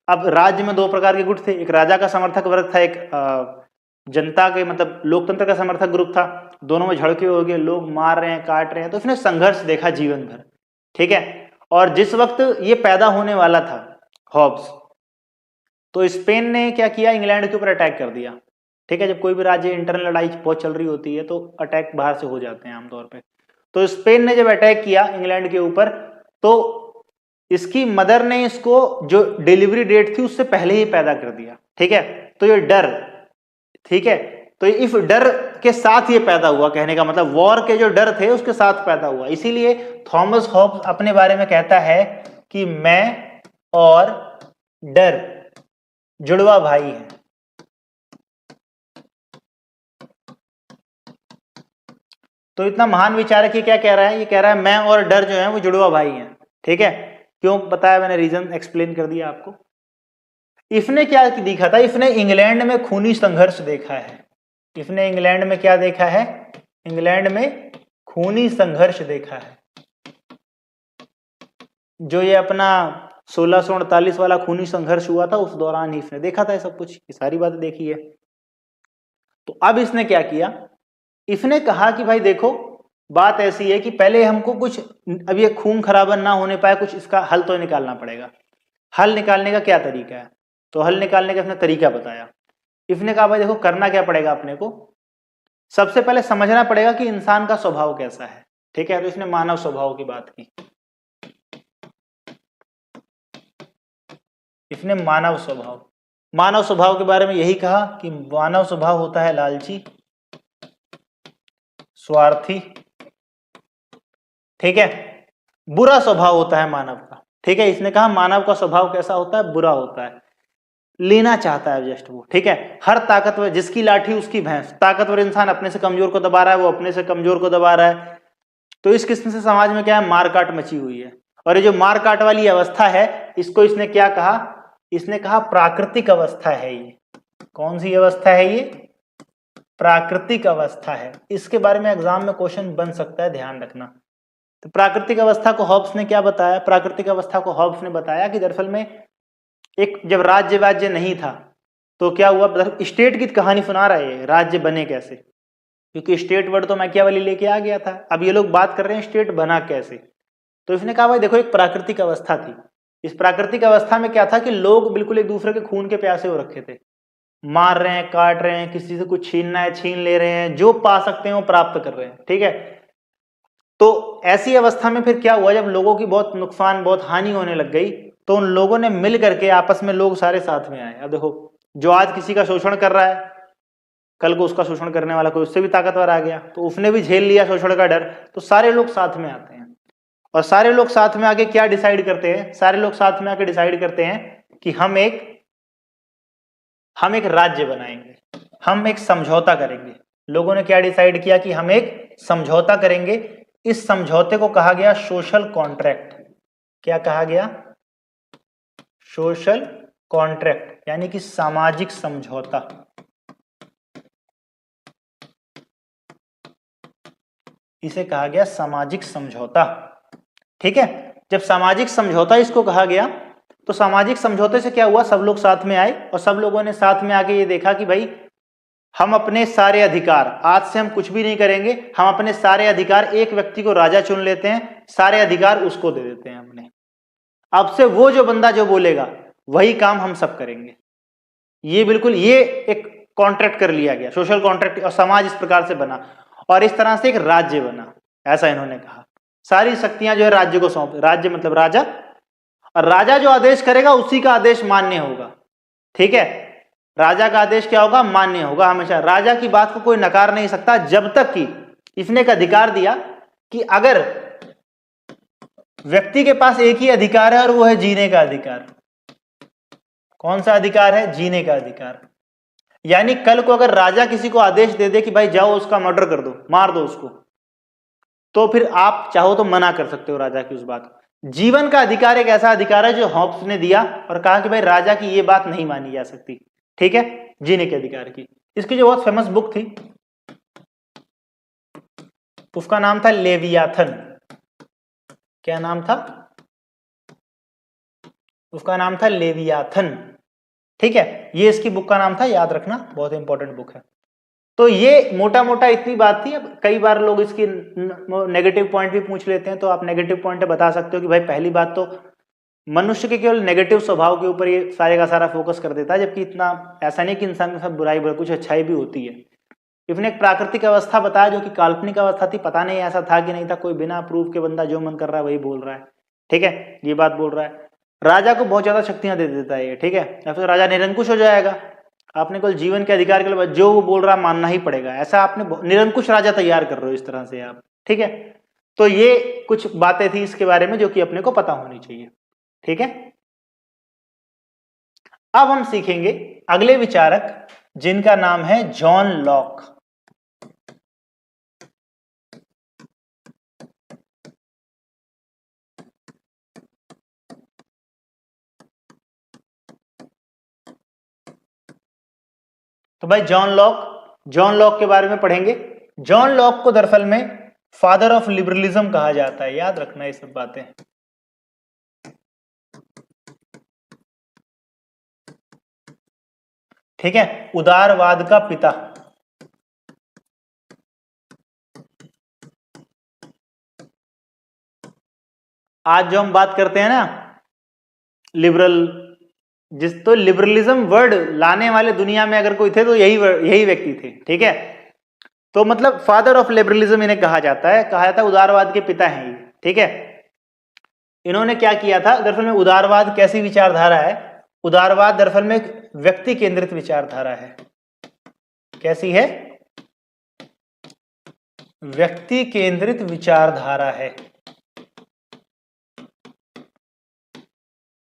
अब राज्य में दो प्रकार के गुट थे, एक राजा का समर्थक वर्ग था, एक जनता के मतलब लोकतंत्र का समर्थक ग्रुप था। दोनों में झड़के हो गए, लोग मार रहे हैं, काट रहे हैं, तो उसने संघर्ष देखा जीवन भर, ठीक है। और जिस वक्त ये पैदा होने वाला था हॉब्स, तो स्पेन ने क्या किया, इंग्लैंड के ऊपर अटैक कर दिया, ठीक है। जब कोई भी राज्य इंटरनल लड़ाई बहुत चल रही होती है तो अटैक बाहर से हो जाते हैं आमतौर पे। तो स्पेन ने जब अटैक किया इंग्लैंड के ऊपर तो इसकी मदर ने इसको जो डिलीवरी डेट थी उससे पहले ही पैदा कर दिया, ठीक है। तो ये डर, ठीक है, तो इस डर के साथ ये पैदा हुआ, कहने का मतलब वॉर के जो डर थे उसके साथ पैदा हुआ। इसीलिए थॉमस हॉब्स अपने बारे में कहता है कि मैं और डर जुड़वा भाई हैं। तो इतना महान विचारक ये क्या कह रहा है, ये कह रहा है मैं और डर जो है वो जुड़वा भाई हैं, ठीक है। क्यों बताया मैंने, रीजन एक्सप्लेन कर दिया आपको। इसने क्या दिखा था, इसने इंग्लैंड में खूनी संघर्ष देखा है, इसने इंग्लैंड में क्या देखा है? इंग्लैंड में खूनी संघर्ष देखा है। जो ये अपना 1648 वाला खूनी संघर्ष हुआ था उस दौरान ही इसने देखा था ये सब कुछ, ये सारी बातें देखी है। तो अब इसने क्या किया, इसने कहा कि भाई देखो बात ऐसी है कि पहले हमको कुछ, अब ये खून खराबा ना होने पाए, कुछ इसका हल तो निकालना पड़ेगा। हल निकालने का क्या तरीका है? तो हल निकालने का इसने तरीका बताया। इसने कहा भाई देखो करना क्या पड़ेगा अपने को, सबसे पहले समझना पड़ेगा कि इंसान का स्वभाव कैसा है। ठीक है, तो इसने मानव स्वभाव की बात की। इसने मानव स्वभाव के बारे में यही कहा कि मानव स्वभाव होता है लालची, स्वार्थी, ठीक है, बुरा स्वभाव होता है मानव का। ठीक है, इसने कहा मानव का स्वभाव कैसा होता है? बुरा होता है, लेना चाहता है जस्ट वो। ठीक है, हर ताकतवर, जिसकी लाठी उसकी भैंस, ताकतवर इंसान अपने से कमजोर को दबा रहा है, वो अपने से कमजोर को दबा रहा है। तो इस किस्म से समाज में क्या है? मारकाट मची हुई है। और ये जो मारकाट वाली अवस्था है, इसको इसने क्या कहा? इसने कहा प्राकृतिक अवस्था है ये। कौन सी अवस्था है ये? प्राकृतिक अवस्था है। इसके बारे में एग्जाम में क्वेश्चन बन सकता है, ध्यान रखना। तो प्राकृतिक अवस्था को हॉब्स ने क्या बताया? प्राकृतिक अवस्था को हॉब्स ने बताया कि दरअसल में एक जब राज्य नहीं था तो क्या हुआ, स्टेट की कहानी सुना रहा है, राज्य बने कैसे, क्योंकि स्टेट वर्ड तो मैकियावेली लेके आ गया था। अब ये लोग बात कर रहे हैं स्टेट बना कैसे। तो इसने कहा भाई देखो एक प्राकृतिक अवस्था थी, इस प्राकृतिक अवस्था में क्या था कि लोग बिल्कुल एक दूसरे के खून के प्यासे हो रखे थे, मार रहे हैं, काट रहे हैं, किसी से कुछ छीनना है छीन ले रहे हैं, जो पा सकते हैं वो प्राप्त कर रहे हैं। ठीक है, तो ऐसी अवस्था में फिर क्या हुआ, जब लोगों की बहुत नुकसान, बहुत हानि होने लग गई, तो उन लोगों ने मिल करके आपस में लोग सारे साथ में आए। अब देखो, जो आज किसी का शोषण कर रहा है, कल को उसका शोषण करने वाला कोई उससे भी ताकतवर आ गया, तो उसने भी झेल लिया शोषण का डर, तो सारे लोग साथ में आते हैं। और सारे लोग साथ में आके क्या डिसाइड करते हैं? सारे लोग साथ में आके डिसाइड करते हैं कि हम एक राज्य बनाएंगे, हम एक समझौता करेंगे। लोगों ने क्या डिसाइड किया कि हम एक समझौता करेंगे। इस समझौते को कहा गया सोशल कॉन्ट्रैक्ट। क्या कहा गया? सोशल कॉन्ट्रैक्ट, यानी कि सामाजिक समझौता। इसे कहा गया सामाजिक समझौता। ठीक है, जब सामाजिक समझौता इसको कहा गया, तो सामाजिक समझौते से क्या हुआ, सब लोग साथ में आए और सब लोगों ने साथ में आके ये देखा कि भाई हम अपने सारे अधिकार, आज से हम कुछ भी नहीं करेंगे, हम अपने सारे अधिकार, एक व्यक्ति को राजा चुन लेते हैं, सारे अधिकार उसको दे देते हैं हमने। अब से वो जो बंदा जो बोलेगा वही काम हम सब करेंगे। ये बिल्कुल, ये एक कॉन्ट्रैक्ट कर लिया गया, सोशल कॉन्ट्रैक्ट, और समाज इस प्रकार से बना और इस तरह से एक राज्य बना। ऐसा इन्होंने कहा, सारी शक्तियां जो है राज्य को सौंप, राज्य मतलब राजा, और राजा जो आदेश करेगा उसी का आदेश मान्य होगा। ठीक है, राजा का आदेश क्या होगा? मान्य होगा हमेशा। राजा की बात को कोई नकार नहीं सकता, जब तक कि इसने एक अधिकार दिया कि अगर व्यक्ति के पास एक ही अधिकार है और वो है जीने का अधिकार। कौन सा अधिकार है? जीने का अधिकार। यानी कल को अगर राजा किसी को आदेश दे दे कि भाई जाओ उसका मर्डर कर दो, मार दो उसको, तो फिर आप चाहो तो मना कर सकते हो राजा की उस बात को। जीवन का अधिकार एक ऐसा अधिकार है जो हॉब्स ने दिया और कहा कि भाई राजा की ये बात नहीं मानी जा सकती। ठीक है, जीने के अधिकार की। इसकी जो बहुत फेमस बुक थी उसका नाम था लेवियाथन। क्या नाम था? उसका नाम था लेवियाथन। ठीक है, ये इसकी बुक का नाम था, याद रखना, बहुत इंपॉर्टेंट बुक है। तो ये मोटा मोटा इतनी बात थी। अब कई बार लोग इसकी नेगेटिव पॉइंट भी पूछ लेते हैं, तो आप नेगेटिव पॉइंट बता सकते हो कि भाई पहली बात तो मनुष्य के केवल नेगेटिव स्वभाव के ऊपर ये सारे का सारा फोकस कर देता है, जबकि इतना ऐसा नहीं कि इंसान में सब बुराई कुछ अच्छाई भी होती है। इसने एक प्राकृतिक अवस्था बताया जो कि काल्पनिक अवस्था थी, पता नहीं ऐसा था कि नहीं था, कोई बिना प्रूफ के बंदा जो मन कर रहा है वही बोल रहा है। ठीक है, ये बात बोल रहा है। राजा को बहुत ज्यादा शक्तियां दे देता है ये। ठीक है, या फिर राजा निरंकुश हो जाएगा, आपने कुल जीवन के अधिकार के लिए जो वो बोल रहा मानना ही पड़ेगा, ऐसा आपने निरंकुश राजा तैयार कर रहे हो इस तरह से आप। ठीक है, तो ये कुछ बातें थी इसके बारे में जो कि अपने को पता होनी चाहिए। ठीक है, अब हम सीखेंगे अगले विचारक जिनका नाम है जॉन लॉक। तो भाई जॉन लॉक जॉन लॉक के बारे में पढ़ेंगे। जॉन लॉक को दरअसल में फादर ऑफ लिबरलिज्म कहा जाता है, याद रखना ये सब बातें। ठीक है, उदारवाद का पिता। आज जो हम बात करते हैं ना लिबरल, तो लिबरलिज्म वर्ड लाने वाले दुनिया में अगर कोई थे तो यही व्यक्ति थे। ठीक है, तो मतलब फादर ऑफ लिबरलिज्म इन्हें कहा जाता है, कहा जाता है उदारवाद के पिता हैं ये। ठीक है, इन्होंने क्या किया था दरअसल में, उदारवाद कैसी विचारधारा है? उदारवाद दरअसल में एक व्यक्ति केंद्रित विचारधारा है। कैसी है? व्यक्ति केंद्रित विचारधारा है।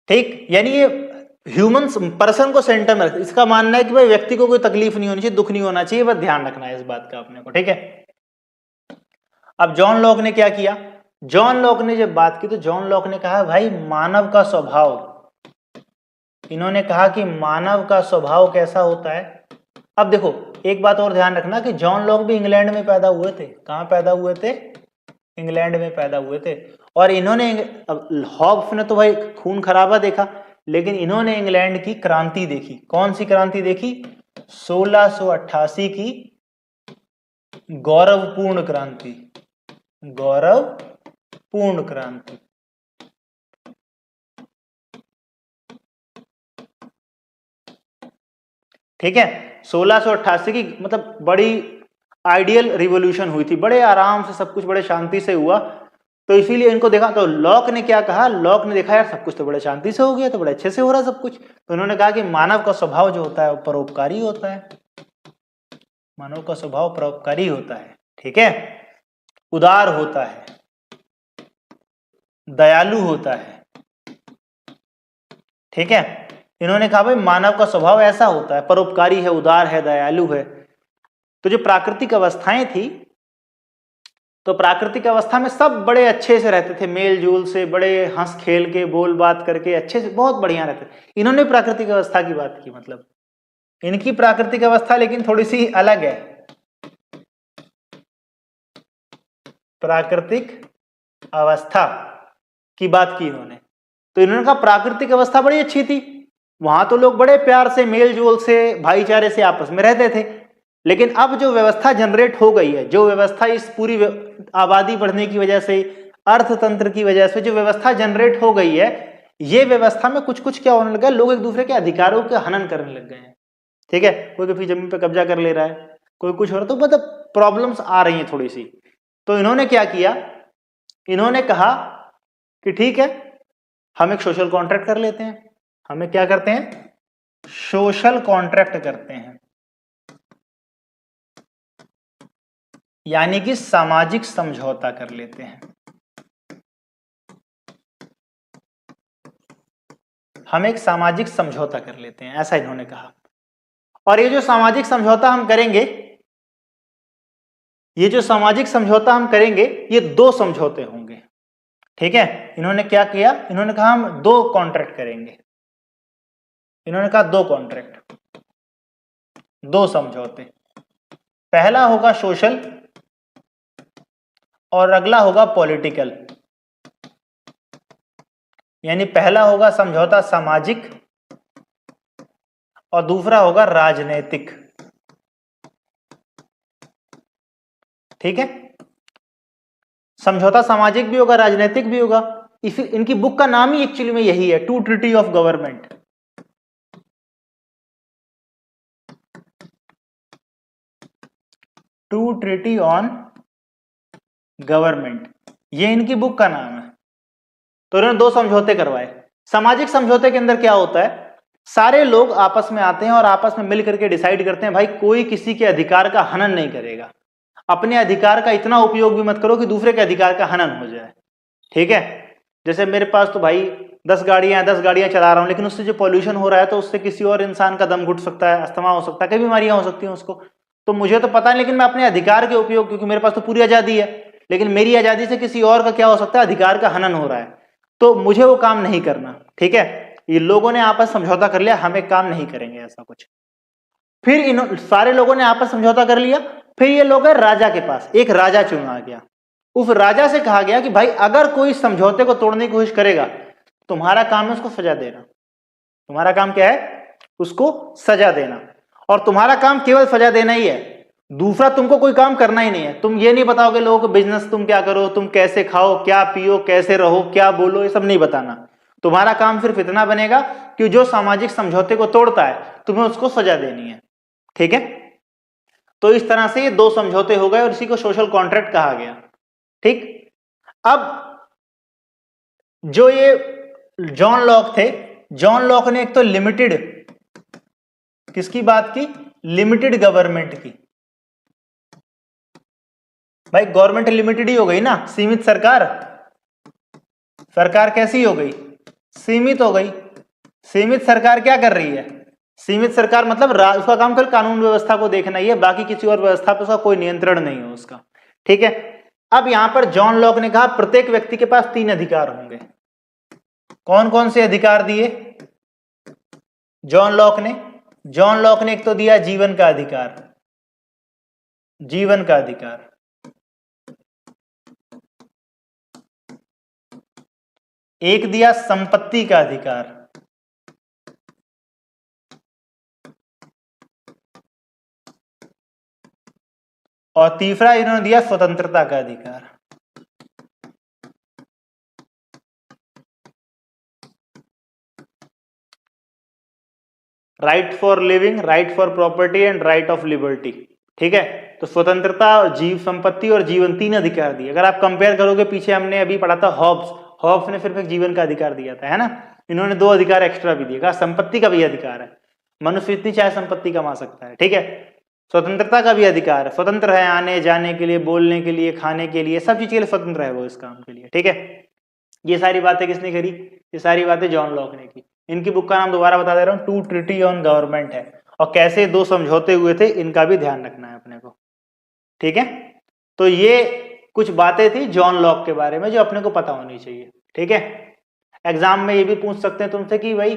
ठीक, यानी ये ह्यूमन पर्सन को सेंटर में, इसका मानना है कि भाई व्यक्ति को कोई तकलीफ नहीं होनी चाहिए, दुख नहीं होना चाहिए, बस ध्यान रखना है इस बात का अपने को। ठीक है, अब जॉन लॉक ने क्या किया? जॉन लॉक ने जब बात की तो जॉन लॉक ने कहा भाई मानव का स्वभाव, इन्होंने कहा कि मानव का स्वभाव कैसा होता है। अब देखो एक बात और ध्यान रखना कि जॉन लॉक भी इंग्लैंड में पैदा हुए थे। कहां पैदा हुए थे? इंग्लैंड में पैदा हुए थे। और इन्होंने, हॉब्स ने तो भाई खून खराबा देखा, लेकिन इन्होंने इंग्लैंड की क्रांति देखी। कौन सी क्रांति देखी? 1688 की गौरवपूर्ण क्रांति। गौरवपूर्ण क्रांति। ठीक है, 1688 की मतलब बड़ी आइडियल रिवॉल्यूशन हुई थी, बड़े आराम से सब कुछ बड़े शांति से हुआ। तो इसीलिए इनको देखा, तो लॉक ने क्या कहा? लॉक ने देखा यार सब कुछ तो बड़े शांति से हो गया, तो बड़े अच्छे से हो रहा सब कुछ। तो उन्होंने कहा कि मानव का स्वभाव जो होता है वो परोपकारी होता है। मानव का स्वभाव परोपकारी होता है। ठीक है, उदार होता है, दयालु होता है। ठीक है, इन्होंने कहा भाई मानव का स्वभाव ऐसा होता है, परोपकारी है, उदार है, दयालु है। तो जो प्राकृतिक अवस्थाएं थी, तो प्राकृतिक अवस्था में सब बड़े अच्छे से रहते थे, मेल जोल से, बड़े हंस खेल के, बोल बात करके अच्छे से बहुत बढ़िया रहते थे। इन्होंने प्राकृतिक अवस्था की बात की, मतलब इनकी प्राकृतिक अवस्था लेकिन थोड़ी सी अलग है। प्राकृतिक अवस्था की बात की इन्होंने, तो इन्होंने कहा प्राकृतिक अवस्था बड़ी अच्छी थी, वहां तो लोग बड़े प्यार से, मेल जोल से, भाईचारे से आपस में रहते थे। लेकिन अब जो व्यवस्था जनरेट हो गई है, जो व्यवस्था इस पूरी आबादी बढ़ने की वजह से, अर्थतंत्र की वजह से जो व्यवस्था जनरेट हो गई है, ये व्यवस्था में कुछ कुछ क्या होने लगा, लोग एक दूसरे के अधिकारों का हनन करने लग गए हैं। ठीक है, कोई किसी जमीन पे कब्जा कर ले रहा है, कोई कुछ हो रहा है, तो मतलब प्रॉब्लम्स आ रही हैं थोड़ी सी। तो इन्होंने क्या किया? इन्होंने कहा कि ठीक है हम एक सोशल कॉन्ट्रैक्ट कर लेते हैं। हमें क्या करते हैं? सोशल कॉन्ट्रैक्ट करते हैं, यानी कि सामाजिक समझौता कर लेते हैं। हम एक सामाजिक समझौता कर लेते हैं, ऐसा इन्होंने कहा। और ये जो सामाजिक समझौता हम करेंगे, ये जो सामाजिक समझौता हम करेंगे, ये दो समझौते होंगे। ठीक है, इन्होंने क्या किया? इन्होंने कहा हम दो कॉन्ट्रैक्ट करेंगे। इन्होंने कहा दो कॉन्ट्रैक्ट, दो समझौते। पहला होगा सोशल और अगला होगा पॉलिटिकल। यानी पहला होगा समझौता सामाजिक और दूसरा होगा राजनैतिक। ठीक है, समझौता सामाजिक भी होगा, राजनैतिक भी होगा। इनकी बुक का नाम ही एक्चुअली में यही है, two treatise of government. Two treatise on government, ये इनकी बुक का नाम है। तो इन्होंने दो समझौते करवाए। सामाजिक समझौते के अंदर क्या होता है? सारे लोग आपस में आते हैं और आपस में मिल करके डिसाइड करते हैं भाई कोई किसी के अधिकार का हनन नहीं करेगा, अपने अधिकार का इतना उपयोग भी मत करो कि दूसरे के अधिकार का हनन हो जाए। ठीक है, जैसे मेरे पास तो भाई 10 गाड़ियां चला रहा हूं, लेकिन उससे जो पॉल्यूशन हो रहा है तो उससे किसी और इंसान का दम घुट सकता है, अस्थमा हो सकता है, कई बीमारियां हो सकती हैं उसको। तो मुझे तो पता है, लेकिन मैं अपने अधिकार के उपयोग, क्योंकि मेरे पास तो पूरी आजादी है, लेकिन मेरी आजादी से किसी और का क्या हो सकता है? अधिकार का हनन हो रहा है, तो मुझे वो काम नहीं करना। ठीक है, ये लोगों ने आपस समझौता कर लिया, हम एक काम नहीं करेंगे ऐसा कुछ। फिर इन सारे लोगों ने आपस समझौता कर लिया, फिर ये लोग गए राजा के पास, एक राजा चुना गया। उस राजा से कहा गया कि भाई अगर कोई समझौते को तोड़ने की कोशिश करेगा, तुम्हारा काम है उसको सजा देना। तुम्हारा काम क्या है? उसको सजा देना। और तुम्हारा काम केवल सजा देना ही है, दूसरा तुमको कोई काम करना ही नहीं है। तुम ये नहीं बताओगे लोगों को बिजनेस तुम क्या करो, तुम कैसे खाओ, क्या पियो, कैसे रहो, क्या बोलो, ये सब नहीं बताना। तुम्हारा काम सिर्फ इतना बनेगा कि जो सामाजिक समझौते को तोड़ता है तुम्हें उसको सजा देनी है। ठीक है, तो इस तरह से ये दो समझौते हो गए और इसी को सोशल कॉन्ट्रैक्ट कहा गया। ठीक, अब जो ये जॉन लॉक थे, जॉन लॉक ने एक तो लिमिटेड, किसकी बात की? लिमिटेड गवर्नमेंट की। भाई गवर्नमेंट लिमिटेड ही हो गई ना, सीमित सरकार। सरकार कैसी हो गई? सीमित हो गई। सीमित सरकार क्या कर रही है? सीमित सरकार मतलब उसका काम केवल कानून व्यवस्था को देखना ही है, बाकी किसी और व्यवस्था पर उसका कोई नियंत्रण नहीं हो उसका। ठीक है, अब यहां पर जॉन लॉक ने कहा प्रत्येक व्यक्ति के पास 3 अधिकार होंगे। कौन कौन से अधिकार दिए जॉन लॉक ने? जॉन लॉक ने एक तो दिया जीवन का अधिकार, जीवन का अधिकार। एक दिया संपत्ति का अधिकार, और तीसरा इन्होंने दिया स्वतंत्रता का अधिकार। Right for living, right for property and right of liberty. ठीक है, तो स्वतंत्रता, जीव संपत्ति और जीवन, 3 अधिकार दिए। अगर आप कंपेयर करोगे, पीछे हमने अभी पढ़ा था हॉब्स ने सिर्फ एक जीवन का अधिकार दिया था, है ना। इन्होंने 2 अधिकार एक्स्ट्रा भी दिए, कहा संपत्ति का भी अधिकार है, मनुष्य इतनी चाहे संपत्ति कमा सकता है। ठीक है, स्वतंत्रता का भी अधिकार है, स्वतंत्र है आने जाने के लिए, बोलने के लिए, खाने के लिए, सब चीज के लिए स्वतंत्र है वो इस काम के लिए। ठीक है, ये सारी बातें किसने करी? ये सारी बातें जॉन लॉक ने की। इनकी बुक का नाम दोबारा बता दे रहा हूं, 2 ट्रिटी ऑन गवर्नमेंट है, और कैसे 2 समझौते हुए थे इनका भी ध्यान रखना है अपने को। ठीक है, तो ये कुछ बातें थी जॉन लॉक के बारे में जो अपने को पता होनी चाहिए। ठीक है, एग्जाम में ये भी पूछ सकते हैं तुमसे कि भाई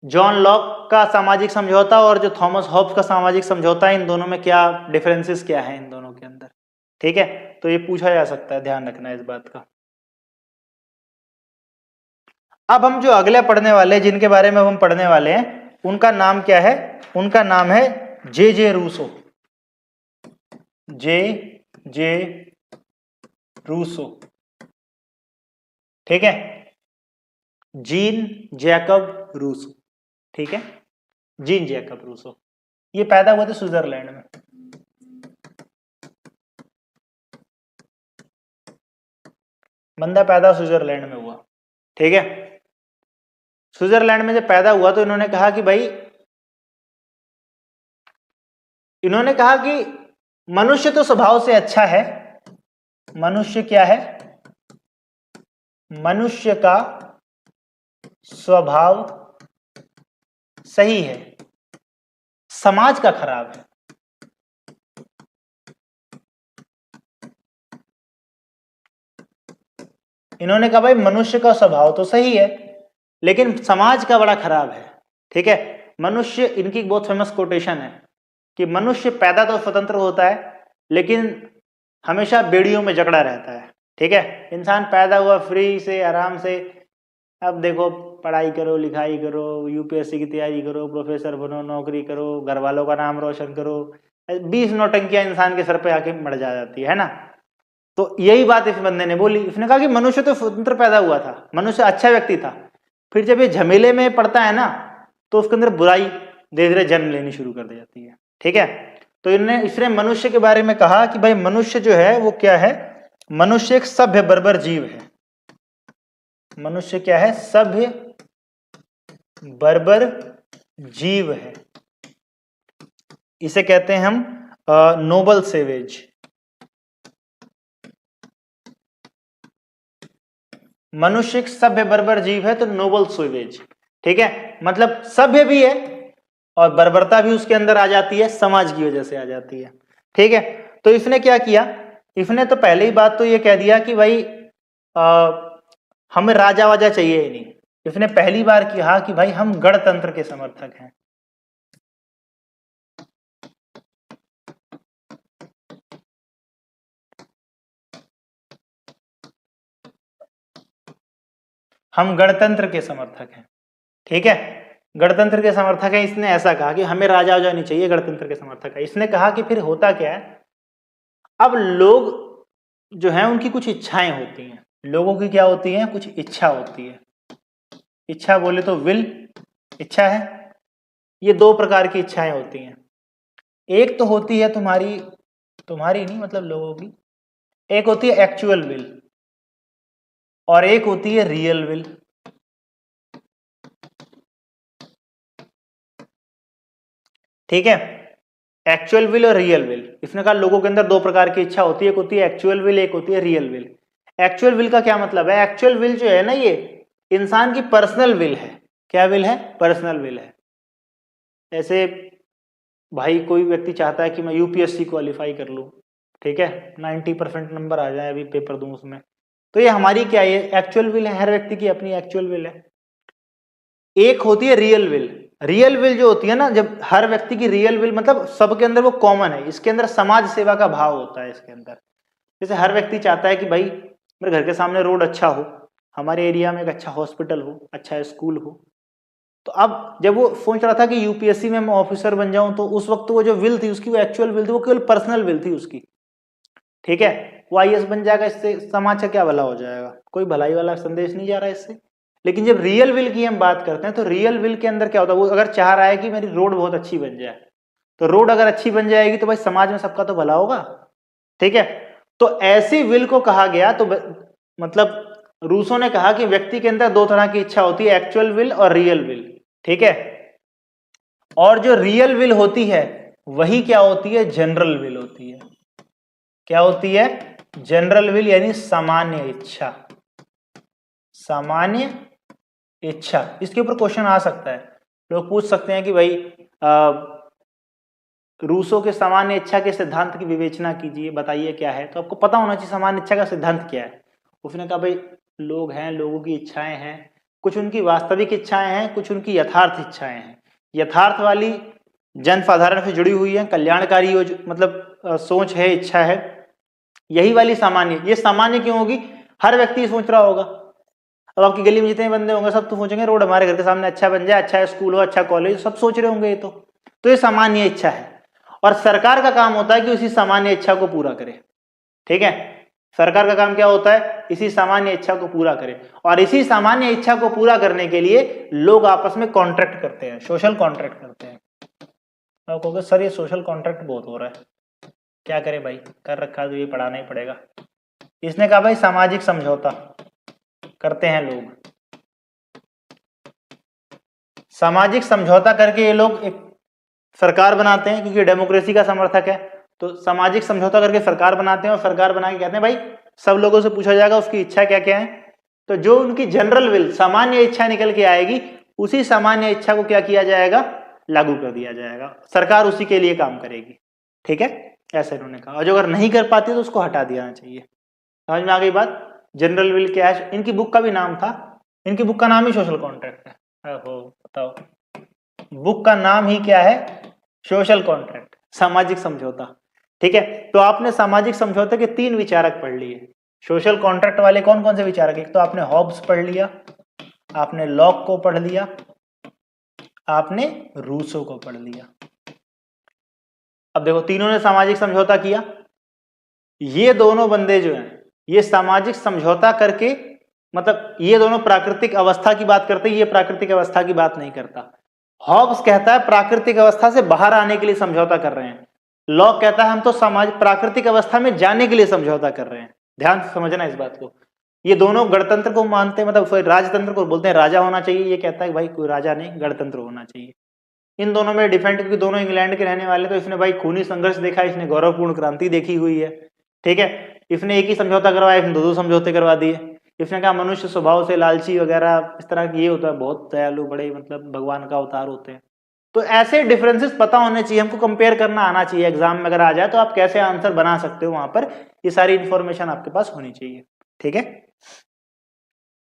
जॉन लॉक का सामाजिक समझौता और जो थॉमस हॉब्स का सामाजिक समझौता है, इन दोनों में क्या डिफरेंसेस क्या है इन दोनों के अंदर। ठीक है, तो ये पूछा जा सकता है, ध्यान रखना है इस बात का। अब हम जो अगले पढ़ने वाले हैं, जिनके बारे में हम पढ़ने वाले हैं, उनका नाम क्या है? उनका नाम है जे रूसो। जे रूसो। ठीक है, जीन जैकब रूसो। ठीक है, जीन जैकब रूसो। ये पैदा हुए थे स्विट्जरलैंड में। बंदा पैदा स्विट्जरलैंड में हुआ। ठीक है, स्विट्जरलैंड में जब पैदा हुआ तो इन्होंने कहा कि भाई, इन्होंने कहा कि मनुष्य तो स्वभाव से अच्छा है। मनुष्य क्या है? मनुष्य का स्वभाव सही है, समाज का खराब है। इन्होंने कहा भाई मनुष्य का स्वभाव तो सही है लेकिन समाज का बड़ा खराब है। ठीक है, मनुष्य, इनकी बहुत फेमस कोटेशन है कि मनुष्य पैदा तो स्वतंत्र होता है लेकिन हमेशा बेड़ियों में जकड़ा रहता है। ठीक है, इंसान पैदा हुआ फ्री से, आराम से, अब देखो पढ़ाई करो, लिखाई करो, यूपीएससी की तैयारी करो, प्रोफेसर बनो, नौकरी करो, घर वालों का नाम रोशन करो, 20 नौटंकियां इंसान के सर पे आके मर जाती है ना। तो यही बात इस बंदे ने बोली। इसने कहा कि मनुष्य तो स्वतंत्र पैदा हुआ था, मनुष्य अच्छा व्यक्ति था, फिर जब ये झमेले में पड़ता है ना तो उसके अंदर बुराई धीरे धीरे जन्म लेनी शुरू कर दी जाती है। ठीक है, तो इसने मनुष्य के बारे में कहा कि भाई मनुष्य जो है वो क्या है? मनुष्य एक सभ्य बर्बर जीव है। मनुष्य क्या है? सभ्य बर्बर जीव है। इसे कहते हैं हम नोबल सेवेज। मनुष्य एक सभ्य बर्बर जीव है तो नोबल सेवेज। ठीक है, मतलब सभ्य भी है और बर्बरता भी उसके अंदर आ जाती है, समाज की वजह से आ जाती है। ठीक है, तो इसने क्या किया? इसने तो पहले ही बात तो ये कह दिया कि भाई हमें राजा वाजा चाहिए ही नहीं। इसने पहली बार कहा कि भाई हम गणतंत्र के समर्थक हैं। हम गणतंत्र के समर्थक हैं, ठीक है, गणतंत्र के समर्थक है। इसने ऐसा कहा कि हमें राजा वाजा नहीं चाहिए, गणतंत्र के समर्थक है। इसने कहा कि फिर होता क्या है, अब लोग जो हैं उनकी कुछ इच्छाएं होती हैं, लोगों की क्या होती हैं, कुछ इच्छा होती है। इच्छा बोले तो विल, इच्छा है। ये दो प्रकार की इच्छाएं होती हैं। एक तो होती है तुम्हारी नहीं, मतलब लोगों की। एक होती है एक्चुअल विल और एक होती है रियल विल। ठीक है, एक्चुअल विल और रियल विल। इसने कहा लोगों के अंदर दो प्रकार की इच्छा होती है, एक होती है एक्चुअल विल, एक होती है रियल विल। एक्चुअल विल का क्या मतलब है, एक्चुअल विल जो है ना, ये इंसान की पर्सनल विल है। क्या विल है, पर्सनल विल है। ऐसे भाई कोई व्यक्ति चाहता है कि मैं यूपीएससी क्वालिफाई कर लूं, ठीक है, 90% नंबर आ जाए, अभी पेपर दूं उसमें, तो ये हमारी क्या है, एक्चुअल विल है। हर व्यक्ति की अपनी एक्चुअल विल है। एक होती है रियल विल। रियल विल जो होती है ना, जब हर व्यक्ति की रियल विल, मतलब सबके अंदर वो कॉमन है, इसके अंदर समाज सेवा का भाव होता है इसके अंदर। जैसे हर व्यक्ति चाहता है कि भाई मेरे घर के सामने रोड अच्छा हो, हमारे एरिया में एक अच्छा हॉस्पिटल हो, अच्छा स्कूल हो। तो अब जब वो सोच रहा था कि यूपीएससी में मैं ऑफिसर बन जाऊं, तो उस वक्त वो जो विल थी उसकी, वो एक्चुअल विल थी, वो केवल पर्सनल विल थी उसकी। ठीक है, वो आईएएस बन जाएगा, इससे समाज का क्या भला हो जाएगा, कोई भलाई वाला संदेश नहीं जा रहा है इससे। लेकिन जब रियल विल की हम बात करते हैं, तो रियल विल के अंदर क्या होता है, वो अगर चाह रहा है कि मेरी रोड बहुत अच्छी बन जाए, तो रोड अगर अच्छी बन जाएगी तो भाई समाज में सबका तो भला होगा। ठीक है, तो ऐसी विल को कहा गया, तो मतलब रूसो ने कहा कि व्यक्ति के अंदर दो तरह की इच्छा होती है, एक्चुअल विल और रियल विल। ठीक है, और जो रियल विल होती है वही क्या होती है, जनरल विल होती है। क्या होती है, जनरल विल, यानी सामान्य इच्छा। सामान्य इच्छा, इसके ऊपर क्वेश्चन आ सकता है। लोग पूछ सकते हैं कि भाई रूसो के सामान्य इच्छा के सिद्धांत की विवेचना कीजिए, बताइए क्या है। तो आपको पता होना चाहिए सामान्य इच्छा का सिद्धांत क्या है। उसने कहा भाई लोग हैं, लोगों की इच्छाएं हैं, कुछ उनकी वास्तविक इच्छाएं हैं, कुछ उनकी यथार्थ इच्छाएं हैं। यथार्थ वाली जन साधारण से जुड़ी हुई है, कल्याणकारी मतलब सोच है, इच्छा है, यही वाली सामान्य। ये सामान्य क्यों होगी, हर व्यक्ति सोच रहा होगा। अब आपकी गली में जितने बंदे होंगे सब तो सोचेंगे रोड हमारे घर के सामने अच्छा बन जाए, अच्छा स्कूल हो, अच्छा कॉलेज, सब सोच रहे होंगे ये तो ये सामान्य इच्छा है। और सरकार का काम होता है कि उसी सामान्य इच्छा को पूरा करे। ठीक है, सरकार का काम क्या होता है, इसी सामान्य इच्छा को पूरा करे। और इसी सामान्य इच्छा को पूरा करने के लिए लोग आपस में कॉन्ट्रैक्ट करते हैं, सोशल कॉन्ट्रैक्ट करते हैं। आप कहोगे सर ये सोशल कॉन्ट्रैक्ट बहुत हो रहा है, क्या करे भाई, कर रखा तो ये पढ़ाना ही पड़ेगा। इसने कहा भाई सामाजिक समझौता करते हैं लोग। सामाजिक समझौता करके ये लोग एक सरकार बनाते हैं, क्योंकि डेमोक्रेसी का समर्थक है, तो सामाजिक समझौता करके सरकार बनाते हैं। और सरकार बना के कहते हैं भाई सब लोगों से पूछा जाएगा उसकी इच्छा क्या क्या है, तो जो उनकी जनरल विल, सामान्य इच्छा निकल के आएगी, उसी सामान्य इच्छा को क्या किया जाएगा, लागू कर दिया जाएगा। सरकार उसी के लिए काम करेगी। ठीक है, ऐसे इन्होंने कहा। और जो अगर नहीं कर पाती तो उसको हटा देना चाहिए। समझ में आ गई बात। जनरल विल क्या है, इनकी बुक का भी नाम था, इनकी बुक का नाम ही सोशल कॉन्ट्रैक्ट है। हो बताओ, बुक का नाम ही क्या है, सोशल कॉन्ट्रैक्ट, सामाजिक समझौता। ठीक है, तो आपने सामाजिक समझौते के 3 विचारक पढ़ लिए। सोशल कॉन्ट्रैक्ट वाले कौन कौन से विचारक, एक तो आपने हॉब्स पढ़ लिया, आपने लॉक को पढ़ लिया, आपने रूसो को पढ़ लिया। अब देखो तीनों ने सामाजिक समझौता किया। ये दोनों बंदे जो हैं ये सामाजिक समझौता करके, मतलब ये दोनों प्राकृतिक अवस्था की बात करते हैं, ये प्राकृतिक अवस्था की बात नहीं करता। हॉब्स कहता है प्राकृतिक अवस्था से बाहर आने के लिए समझौता कर रहे हैं, लॉक कहता है हम तो प्राकृतिक अवस्था में जाने के लिए समझौता कर रहे हैं। ध्यान से समझना इस बात को। ये दोनों गणतंत्र को मानते हैं, मतलब राजतंत्र को बोलते हैं राजा होना चाहिए, ये कहता है भाई कोई राजा नहीं, गणतंत्र होना चाहिए। इन दोनों में डिफरेंट, क्योंकि दोनों इंग्लैंड के रहने वाले, तो इसने भाई खूनी संघर्ष देखा, इसने गौरवपूर्ण क्रांति देखी हुई है। ठीक है, इसने एक ही समझौता करवाया, इसने दो समझौते करवा दिए। इसने कहा मनुष्य स्वभाव से लालची वगैरह इस तरह की ये होता है, बहुत दयालु, बड़े मतलब भगवान का अवतार होते हैं। तो ऐसे डिफरेंसेस पता होने चाहिए हमको, कंपेयर करना आना चाहिए। एग्जाम में अगर आ जाए तो आप कैसे आंसर बना सकते हो, वहां पर ये सारी इंफॉर्मेशन आपके पास होनी चाहिए। ठीक है,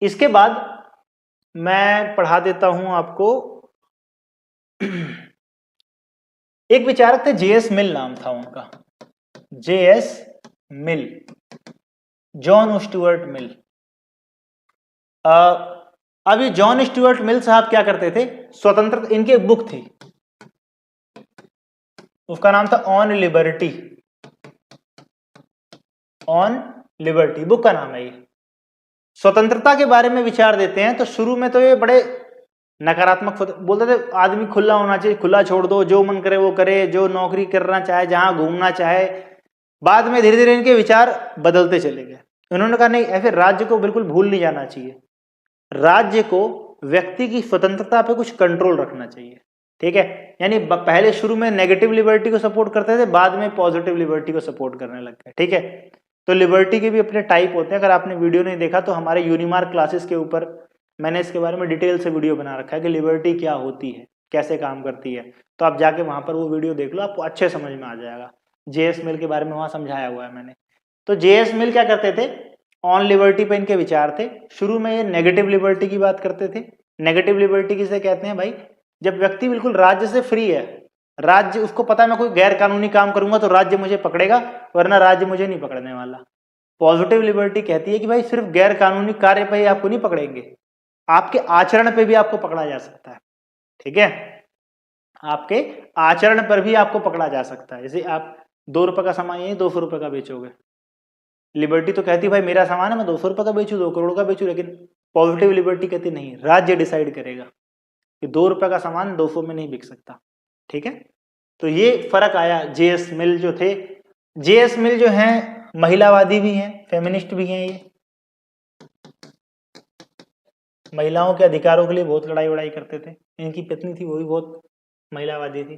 इसके बाद मैं पढ़ा देता हूं आपको। एक विचारक थे, जेएस मिल नाम था उनका, जेएस मिल, जॉन स्टुअर्ट मिल। अब ये जॉन स्टुअर्ट मिल साहब क्या करते थे, स्वतंत्र, इनकी एक बुक थी, उसका नाम था on liberty, on liberty book का नाम है ये। स्वतंत्रता के बारे में विचार देते हैं। तो शुरू में तो ये बड़े नकारात्मक बोलते थे, आदमी खुला होना चाहिए, खुला छोड़ दो, जो मन करे वो करे, जो नौकरी करना चाहे, जहां घूमना चाहे। बाद में धीरे धीरे इनके विचार बदलते चले गए। उन्होंने कहा नहीं, ऐसे राज्य को बिल्कुल भूल नहीं जाना चाहिए, राज्य को व्यक्ति की स्वतंत्रता पे कुछ कंट्रोल रखना चाहिए, ठीक है। यानी पहले शुरू में नेगेटिव लिबर्टी को सपोर्ट करते थे, बाद में पॉजिटिव लिबर्टी को सपोर्ट करने लग गए, ठीक है। तो लिबर्टी के भी अपने टाइप होते हैं। अगर आपने वीडियो नहीं देखा तो हमारे यूनिमार्क क्लासेस के ऊपर मैंने इसके बारे में डिटेल से वीडियो बना रखा है कि लिबर्टी क्या होती है, कैसे काम करती है। तो आप जाके वहां पर वो वीडियो देख लो, आपको अच्छे समझ में आ जाएगा। जेएस मिल के बारे में वहां समझाया हुआ है मैंने। तो जेएस मिल क्या करते थे, ऑन लिबर्टी पे इनके विचार थे। शुरू में ये नेगेटिव लिबर्टी की बात करते थे। नेगेटिव लिबर्टी किसे कहते हैं भाई, जब व्यक्ति बिल्कुल राज्य से फ्री है, राज्य उसको पता है मैं कोई गैर कानूनी काम करूंगा तो राज्य मुझे पकड़ेगा, वरना राज्य मुझे नहीं पकड़ने वाला। पॉजिटिव लिबर्टी कहती है कि भाई सिर्फ गैर कानूनी कार्य पे ही आपको नहीं पकड़ेंगे, आपके आचरण पे भी आपको पकड़ा जा सकता है, ठीक है। आपके आचरण पर भी आपको पकड़ा जा सकता है। जैसे आप 2 रुपए का सामान यही 200 रुपए का बेचोगे, लिबर्टी तो कहती है भाई मेरा सामान है, मैं 200 रुपए का बेचू, 2 करोड़ का बेचू, लेकिन पॉजिटिव लिबर्टी कहती नहीं, राज्य डिसाइड करेगा कि 2 रुपए का सामान 200 में नहीं बिक सकता, ठीक है। तो ये फर्क आया। जेएस मिल जो थे, जेएस मिल जो हैं महिलावादी भी हैं, फेमिनिस्ट भी हैं। ये महिलाओं के अधिकारों के लिए बहुत लड़ाई वड़ाई करते थे। इनकी पत्नी थी वो भी बहुत महिलावादी थी।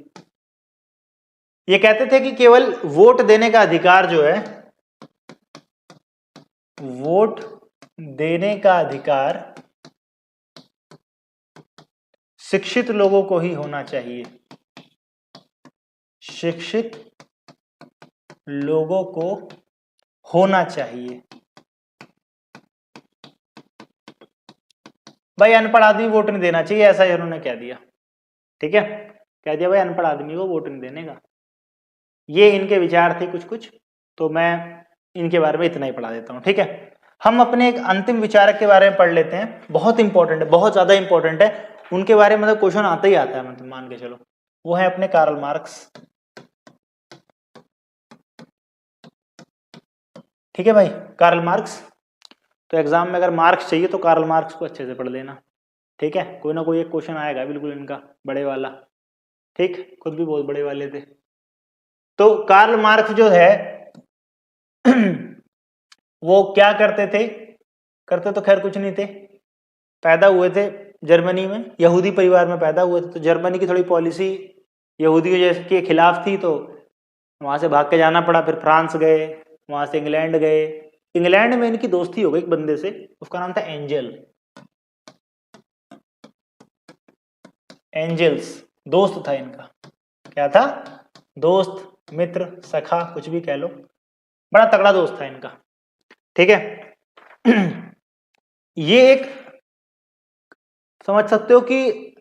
ये कहते थे कि केवल वोट देने का अधिकार जो है, वोट देने का अधिकार शिक्षित लोगों को ही होना चाहिए, शिक्षित लोगों को होना चाहिए। भाई अनपढ़ आदमी वोट नहीं देना चाहिए, ऐसा ही उन्होंने कह दिया, ठीक है। कह दिया भाई अनपढ़ आदमी को वोट नहीं देने का। ये इनके विचार थे कुछ कुछ, तो मैं इनके बारे में इतना ही पढ़ा देता हूं, ठीक है। हम अपने एक अंतिम विचारक के बारे में पढ़ लेते हैं, बहुत इंपॉर्टेंट है, बहुत ज्यादा इंपॉर्टेंट है। उनके बारे में मतलब क्वेश्चन आता ही आता है, मतलब मान के चलो। वो है अपने कार्ल मार्क्स, ठीक है भाई, कार्ल मार्क्स। तो एग्जाम में अगर मार्क्स चाहिए तो कार्ल मार्क्स को अच्छे से पढ़ लेना, ठीक है। कोई ना कोई एक क्वेश्चन आएगा बिल्कुल इनका बड़े वाला, ठीक, खुद भी बहुत बड़े वाले थे। तो कार्ल मार्क्स जो है वो क्या करते थे, करते तो खैर कुछ नहीं थे, पैदा हुए थे जर्मनी में, यहूदी परिवार में पैदा हुए थे। तो जर्मनी की थोड़ी पॉलिसी यहूदियों जैसे के खिलाफ थी, तो वहां से भाग के जाना पड़ा। फिर फ्रांस गए, वहां से इंग्लैंड गए। इंग्लैंड में इनकी दोस्ती हो गई एक बंदे से, उसका नाम था एंजल, एंजल्स, दोस्त था इनका। क्या था, दोस्त, मित्र, सखा, कुछ भी कह लो, बड़ा तगड़ा दोस्त था इनका, ठीक है। ये एक समझ सकते हो कि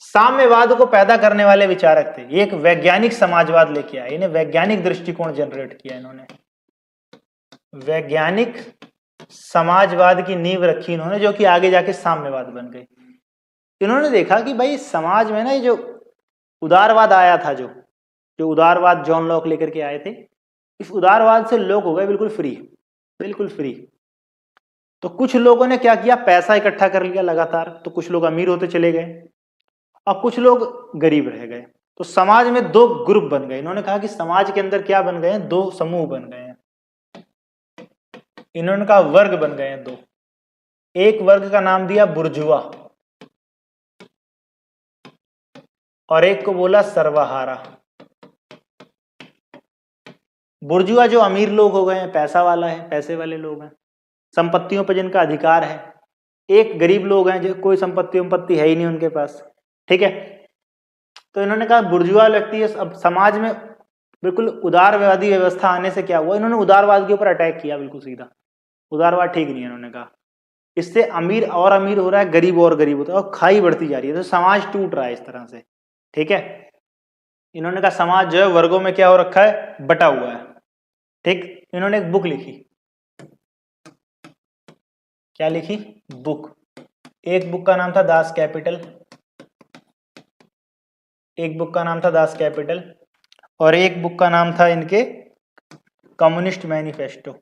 साम्यवाद को पैदा करने वाले विचारक थे। ये एक वैज्ञानिक समाजवाद लेके आए, इन्हें वैज्ञानिक दृष्टिकोण जनरेट किया इन्होंने, वैज्ञानिक समाजवाद की नींव रखी इन्होंने, जो कि आगे जाके साम्यवाद बन गई। इन्होंने देखा कि भाई समाज में ना ये जो उदारवाद आया था, जो उदारवाद जॉन लॉक लेकर के आए थे, इस उदारवाद से लोग हो गए बिल्कुल फ्री, बिल्कुल फ्री। तो कुछ लोगों ने क्या किया, पैसा इकट्ठा कर लिया लगातार, तो कुछ लोग अमीर होते चले गए और कुछ लोग गरीब रह गए। तो समाज में 2 ग्रुप बन गए। इन्होंने कहा कि समाज के अंदर क्या बन गए हैं, 2 समूह बन गए हैं। इन्होंने कहा वर्ग बन गए हैं 2। एक वर्ग का नाम दिया बुर्जुआ और एक को बोला सर्वहारा। बुर्जुआ जो अमीर लोग हो गए हैं, पैसा वाला है, पैसे वाले लोग हैं, संपत्तियों पर जिनका अधिकार है। एक गरीब लोग हैं जो कोई संपत्ति है ही नहीं उनके पास, ठीक है। तो इन्होंने कहा बुर्जुआ व्यक्ति है। अब समाज में बिल्कुल उदारवादी व्यवस्था आने से क्या हुआ, इन्होंने उदारवाद के ऊपर अटैक किया बिल्कुल सीधा। उदारवाद ठीक नहीं है, इन्होंने कहा इससे अमीर और अमीर हो रहा है, गरीब और गरीब होता है, और खाई बढ़ती जा रही है, तो समाज टूट रहा है इस तरह से, ठीक है। इन्होंने कहा समाज जो है वर्गों में क्या हो रखा है, बटा हुआ है, ठीक। इन्होंने एक बुक लिखी, क्या लिखी, बुक, एक बुक का नाम था दास कैपिटल, एक बुक का नाम था दास कैपिटल, और एक बुक का नाम था इनके कम्युनिस्ट मैनिफेस्टो।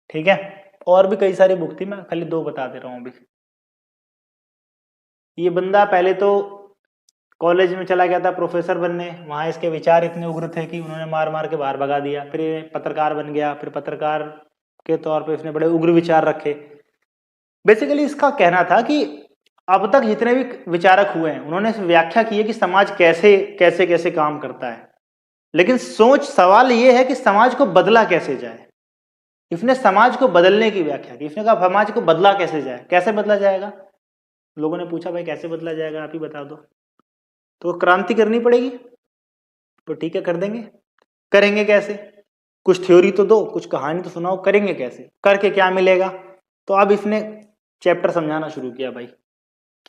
ठीक है, और भी कई सारी बुक थी, मैं खाली 2 बता दे रहा हूं अभी। ये बंदा पहले तो कॉलेज में चला गया था प्रोफेसर बनने, वहां इसके विचार इतने उग्र थे कि उन्होंने मार मार के बाहर भगा दिया। फिर ये पत्रकार बन गया, फिर पत्रकार के तौर पे इसने बड़े उग्र विचार रखे। बेसिकली इसका कहना था कि अब तक जितने भी विचारक हुए हैं उन्होंने व्याख्या की है कि समाज कैसे कैसे कैसे काम करता है, लेकिन सवाल ये है कि समाज को बदला कैसे जाए। इसने समाज को बदलने की व्याख्या की। इसने कहा समाज को बदला कैसे जाए, कैसे बदला जाएगा। लोगों ने पूछा भाई कैसे बदला जाएगा, आप ही बता दो। तो क्रांति करनी पड़ेगी, तो ठीक है कर देंगे। करेंगे कैसे, कुछ थ्योरी तो दो, कुछ कहानी तो सुनाओ, करेंगे कैसे, करके क्या मिलेगा। तो अब इसने चैप्टर समझाना शुरू किया भाई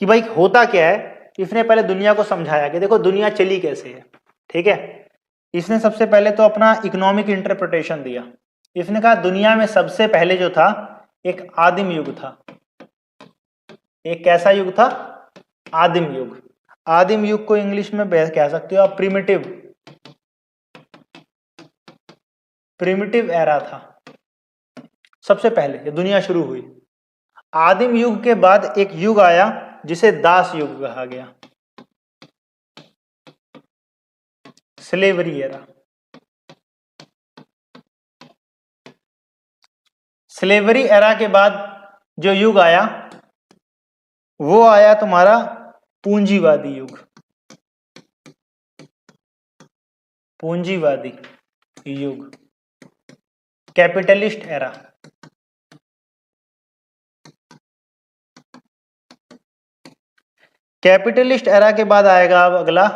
कि भाई होता क्या है। इसने पहले दुनिया को समझाया कि देखो दुनिया चली कैसे है। ठीक है, इसने सबसे पहले तो अपना इकोनॉमिक इंटरप्रिटेशन दिया। इसने कहा दुनिया में सबसे पहले जो था एक आदिम युग था। एक कैसा युग था, आदिम युग। आदिम युग को इंग्लिश में कह सकते हो आप प्रिमिटिव, प्रिमिटिव एरा था सबसे पहले ये दुनिया शुरू हुई। आदिम युग के बाद एक युग आया जिसे दास युग कहा गया, स्लेवरी एरा। स्लेवरी एरा के बाद जो युग आया वो आया तुम्हारा पूंजीवादी युग। पूंजीवादी युग, कैपिटलिस्ट एरा। कैपिटलिस्ट एरा के बाद आएगा अब अगला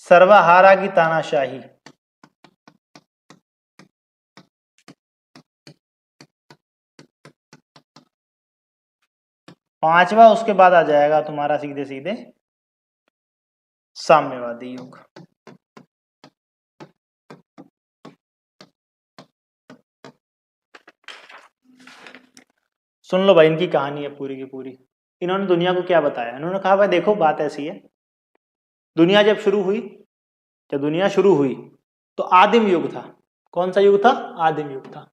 सर्वहारा की तानाशाही। पांचवा उसके बाद आ जाएगा तुम्हारा सीधे सीधे साम्यवादी युग। सुन लो भाई, इनकी कहानी है पूरी की पूरी। इन्होंने दुनिया को क्या बताया, इन्होंने कहा भाई देखो बात ऐसी है, दुनिया जब शुरू हुई, जब दुनिया शुरू हुई तो आदिम युग था। कौन सा युग था, आदिम युग था।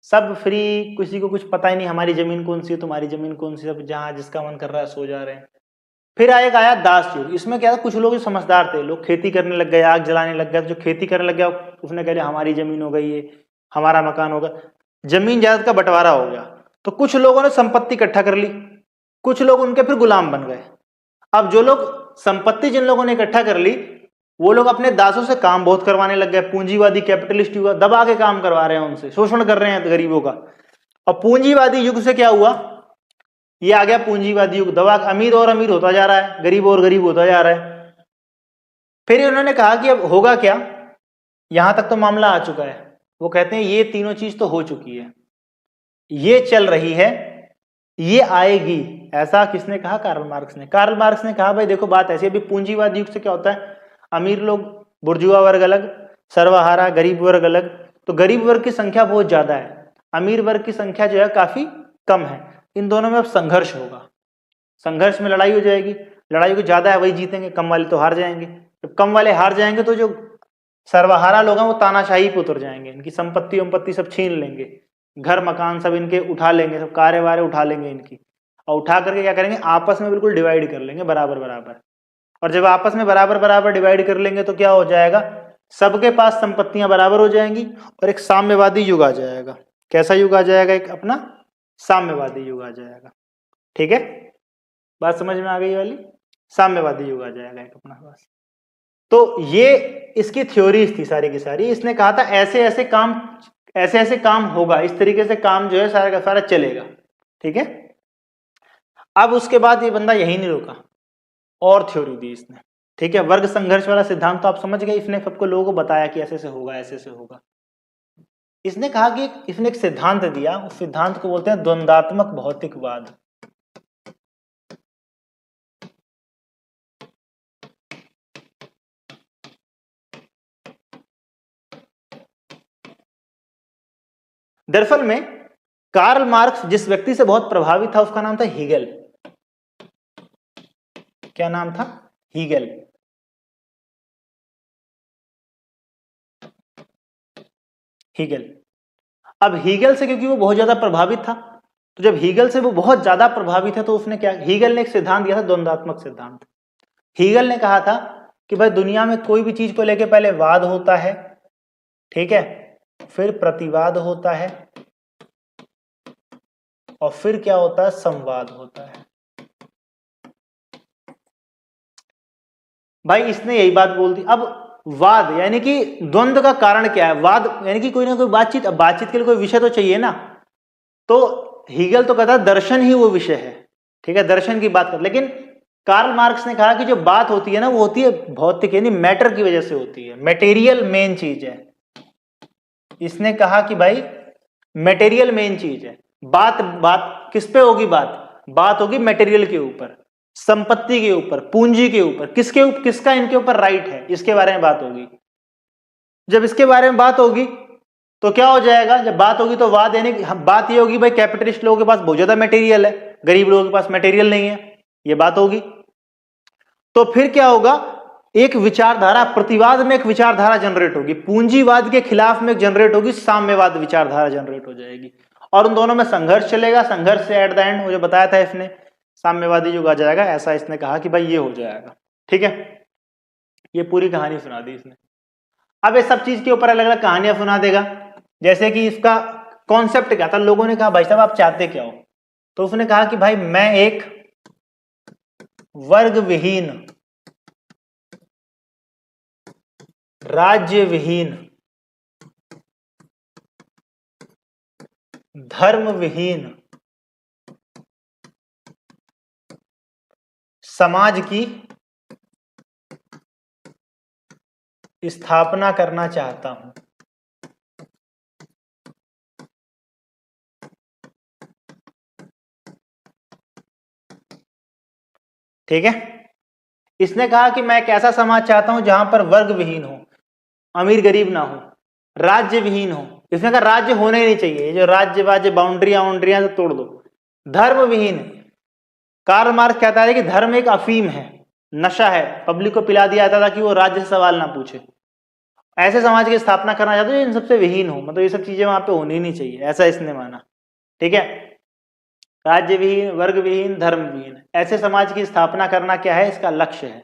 सब फ्री, किसी को कुछ पता ही नहीं हमारी जमीन कौन सी है तुम्हारी जमीन कौन सी, सब जहां जिसका मन कर रहा है सो जा रहे हैं। फिर एक आया दास युग। इसमें क्या था, कुछ लोग जो समझदार थे, लोग खेती करने लग गए, आग जलाने लग गए। जो खेती करने लग गया उसने कह लिया हमारी जमीन हो गई है, हमारा मकान होगा, जमीन जायदाद का बंटवारा हो गया। तो कुछ लोगों ने संपत्ति इकट्ठा कर ली, कुछ लोग उनके फिर गुलाम बन गए। अब जो लोग संपत्ति जिन लोगों ने इकट्ठा कर ली वो लोग अपने दासों से काम बहुत करवाने लग गए। पूंजीवादी कैपिटलिस्ट युग, दबा के काम करवा रहे हैं उनसे, शोषण कर रहे हैं गरीबों का। और पूंजीवादी युग से क्या हुआ, ये आ गया पूंजीवादी युग, दबा अमीर और अमीर होता जा रहा है, गरीब और गरीब होता जा रहा है। फिर उन्होंने कहा कि अब होगा क्या, यहां तक तो मामला आ चुका है। वो कहते हैं ये तीनों चीज तो हो चुकी है, ये चल रही है, ये आएगी। ऐसा किसने कहा, कार्ल मार्क्स ने। कार्ल मार्क्स ने कहा भाई देखो बात ऐसी, अभी पूंजीवादी युग से क्या होता है, अमीर लोग, बुर्जुआ वर्ग अलग, सर्वहारा गरीब वर्ग अलग। तो गरीब वर्ग की संख्या बहुत ज्यादा है, अमीर वर्ग की संख्या जो है काफी कम है। इन दोनों में अब संघर्ष होगा, संघर्ष में लड़ाई हो जाएगी। लड़ाई को ज्यादा है वही जीतेंगे, कम वाले तो हार जाएंगे। जब कम वाले हार जाएंगे तो जो सर्वहारा लोग हैं वो तानाशाही पे उतर जाएंगे, इनकी संपत्ति वंपत्ति सब छीन लेंगे, घर मकान सब इनके उठा लेंगे, सब कारे वारे उठा लेंगे इनकी, और उठा करके क्या करेंगे, आपस में बिल्कुल डिवाइड कर लेंगे बराबर बराबर। और जब आपस में बराबर बराबर डिवाइड कर लेंगे तो क्या हो जाएगा, सबके पास संपत्तियां बराबर हो जाएंगी और एक साम्यवादी युग आ जाएगा। कैसा युग आ जाएगा, एक अपना साम्यवादी युग आ जाएगा। ठीक है, बात समझ में आ गई वाली, साम्यवादी युग आ जाएगा एक अपना बस। तो ये इसकी थ्योरीज थी सारी की सारी। इसने कहा था ऐसे ऐसे काम होगा, इस तरीके से काम जो है सारा का सारा चलेगा। ठीक है, अब उसके बाद ये बंदा यही नहीं रुका, और थ्योरी दी इसने। ठीक है, वर्ग संघर्ष वाला सिद्धांत तो आप समझ गए, इसने सबको लोगों को बताया कि ऐसे से होगा, ऐसे से होगा। इसने कहा कि इसने एक सिद्धांत दिया, उस सिद्धांत को बोलते हैं द्वंदात्मक भौतिकवाद। दरअसल में कार्ल मार्क्स जिस व्यक्ति से बहुत प्रभावित था उसका नाम था हीगल। क्या नाम था? हीगल। हीगल। अब हीगल से क्योंकि वो बहुत ज्यादा प्रभावित था, तो जब हीगल से वो बहुत ज्यादा प्रभावित है तो उसने क्या, हीगल ने एक सिद्धांत दिया था, द्वंद्वात्मक सिद्धांत। हीगल ने कहा था कि भाई दुनिया में कोई भी चीज को लेके पहले वाद होता है, ठीक है, फिर प्रतिवाद होता है और फिर क्या होता है, संवाद होता है। भाई इसने यही बात बोल दी। अब वाद यानी कि द्वंद्व का कारण क्या है, वाद यानी कि कोई ना कोई बातचीत, अब बातचीत के लिए कोई विषय तो चाहिए ना, तो हीगल तो कहता है दर्शन ही वो विषय है, ठीक है, दर्शन की बात कर। लेकिन कार्ल मार्क्स ने कहा कि जो बात होती है ना वो होती है भौतिक यानी मैटर की वजह से होती है, मटेरियल मेन चीज है। इसने कहा कि भाई मटेरियल मेन चीज है, बात किस पे होगी, बात होगी मटेरियल के ऊपर, संपत्ति के ऊपर, पूंजी के ऊपर, किसका इनके ऊपर राइट है, इसके बारे में बात होगी। जब इसके बारे में बात होगी तो क्या हो जाएगा, जब बात होगी तो वाद यानी बात ये होगी भाई कैपिटलिस्ट लोगों के पास बहुत ज्यादा मटेरियल है, गरीब लोगों के पास मटेरियल नहीं है, ये बात होगी। तो फिर क्या होगा, एक विचारधारा, प्रतिवाद में एक विचारधारा जनरेट होगी, पूंजीवाद के खिलाफ में जनरेट होगी, साम्यवाद विचारधारा जनरेट हो जाएगी और उन दोनों में संघर्ष चलेगा। संघर्ष से एट द एंड वो जो बताया था इसने, साम्यवादी युग आ जाएगा, ऐसा इसने कहा कि भाई ये हो जाएगा, ठीक है। ये पूरी कहानी सुना दी इसने। अब ये सब चीज के ऊपर अलग अलग कहानियां सुना देगा, जैसे कि इसका कॉन्सेप्ट क्या था। लोगों ने कहा भाई साहब आप चाहते क्या हो, तो उसने कहा कि भाई मैं एक वर्ग विहीन, राज्य विहीन, धर्म विहीन समाज की स्थापना करना चाहता हूं। ठीक है, इसने कहा कि मैं एक ऐसा समाज चाहता हूं जहां पर वर्ग विहीन हो, अमीर गरीब ना हो, राज्य विहीन हो। इसने कहा राज्य होना ही नहीं चाहिए, ये जो राज्य बाउंड्रियां तो तोड़ दो। धर्म विहीन, कार्ल मार्क्स कहता है कि धर्म एक अफीम है, नशा है, पब्लिक को पिला दिया जाता था कि वो राज्य से सवाल ना पूछे। ऐसे समाज की स्थापना करना चाहते हो इन सबसे विहीन हो, मतलब ये सब चीजें वहां पे होनी नहीं चाहिए, ऐसा इसने माना। ठीक है, राज्य विहीन, वर्ग विहीन, धर्म विहीन, ऐसे समाज की स्थापना करना क्या है, इसका लक्ष्य है।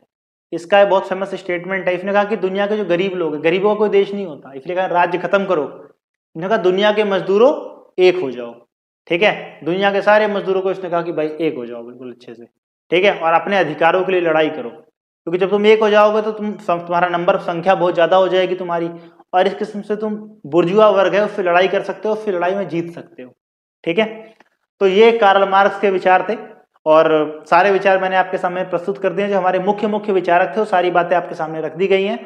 इसका बहुत फेमस स्टेटमेंट है। इसने कहा कि दुनिया के जो गरीब लोग हैं, गरीबों का कोई देश नहीं होता, इसलिए कहा राज्य खत्म करो। इसने कहा दुनिया के मजदूरों एक हो जाओ, ठीक है, दुनिया के सारे मजदूरों को इसने कहा कि भाई एक हो जाओ बिल्कुल अच्छे से, ठीक है, और अपने अधिकारों के लिए लड़ाई करो, क्योंकि जब तुम एक हो जाओगे तो तुम्हारा नंबर संख्या बहुत ज्यादा हो जाएगी तुम्हारी, और इस किस्म से तुम बुर्जुआ वर्ग है उससे लड़ाई कर सकते हो, उससे लड़ाई में जीत सकते हो। ठीक है, तो ये कार्ल मार्क्स के विचार थे और सारे विचार मैंने आपके सामने प्रस्तुत कर दिए। जो हमारे मुख्य विचारक थे वो सारी बातें आपके सामने रख दी गई हैं।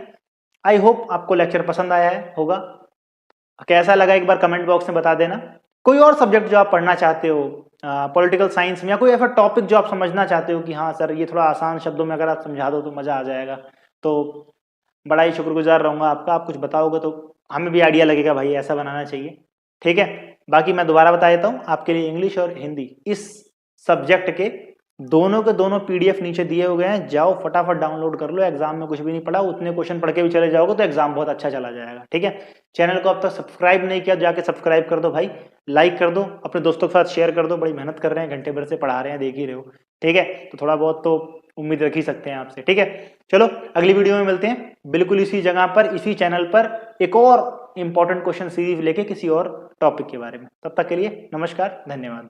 आई होप आपको लेक्चर पसंद आया है होगा। कैसा लगा एक बार कमेंट बॉक्स में बता देना। कोई और सब्जेक्ट जो आप पढ़ना चाहते हो पॉलिटिकल साइंस में, या कोई ऐसा टॉपिक जो आप समझना चाहते हो कि हाँ सर ये थोड़ा आसान शब्दों में अगर आप समझा दो तो मजा आ जाएगा, तो बड़ा ही शुक्रगुजार रहूंगा आपका। आप कुछ बताओगे तो हमें भी आइडिया लगेगा भाई ऐसा बनाना चाहिए। ठीक है, बाकी मैं दोबारा बता देता हूँ आपके लिए, इंग्लिश और हिंदी इस सब्जेक्ट के दोनों पीडीएफ नीचे दिए हुए हैं, जाओ फटाफट डाउनलोड कर लो। एग्जाम में कुछ भी नहीं पढ़ा, उतने क्वेश्चन पढ़ के भी चले जाओगे तो एग्जाम बहुत अच्छा चला जाएगा। ठीक है, चैनल को अब तक सब्सक्राइब नहीं किया, जाके सब्सक्राइब कर दो भाई, लाइक कर दो, अपने दोस्तों के साथ शेयर कर दो। बड़ी मेहनत कर रहे हैं, घंटे भर से पढ़ा रहे हैं, देख ही रहे हो। ठीक है, तो थोड़ा बहुत तो उम्मीद रख ही सकते हैं आपसे। ठीक है, चलो अगली वीडियो में मिलते हैं बिल्कुल इसी जगह पर, इसी चैनल पर, एक और इंपॉर्टेंट क्वेश्चन सीरीज लेके किसी और टॉपिक के बारे में। तब तक के लिए नमस्कार, धन्यवाद।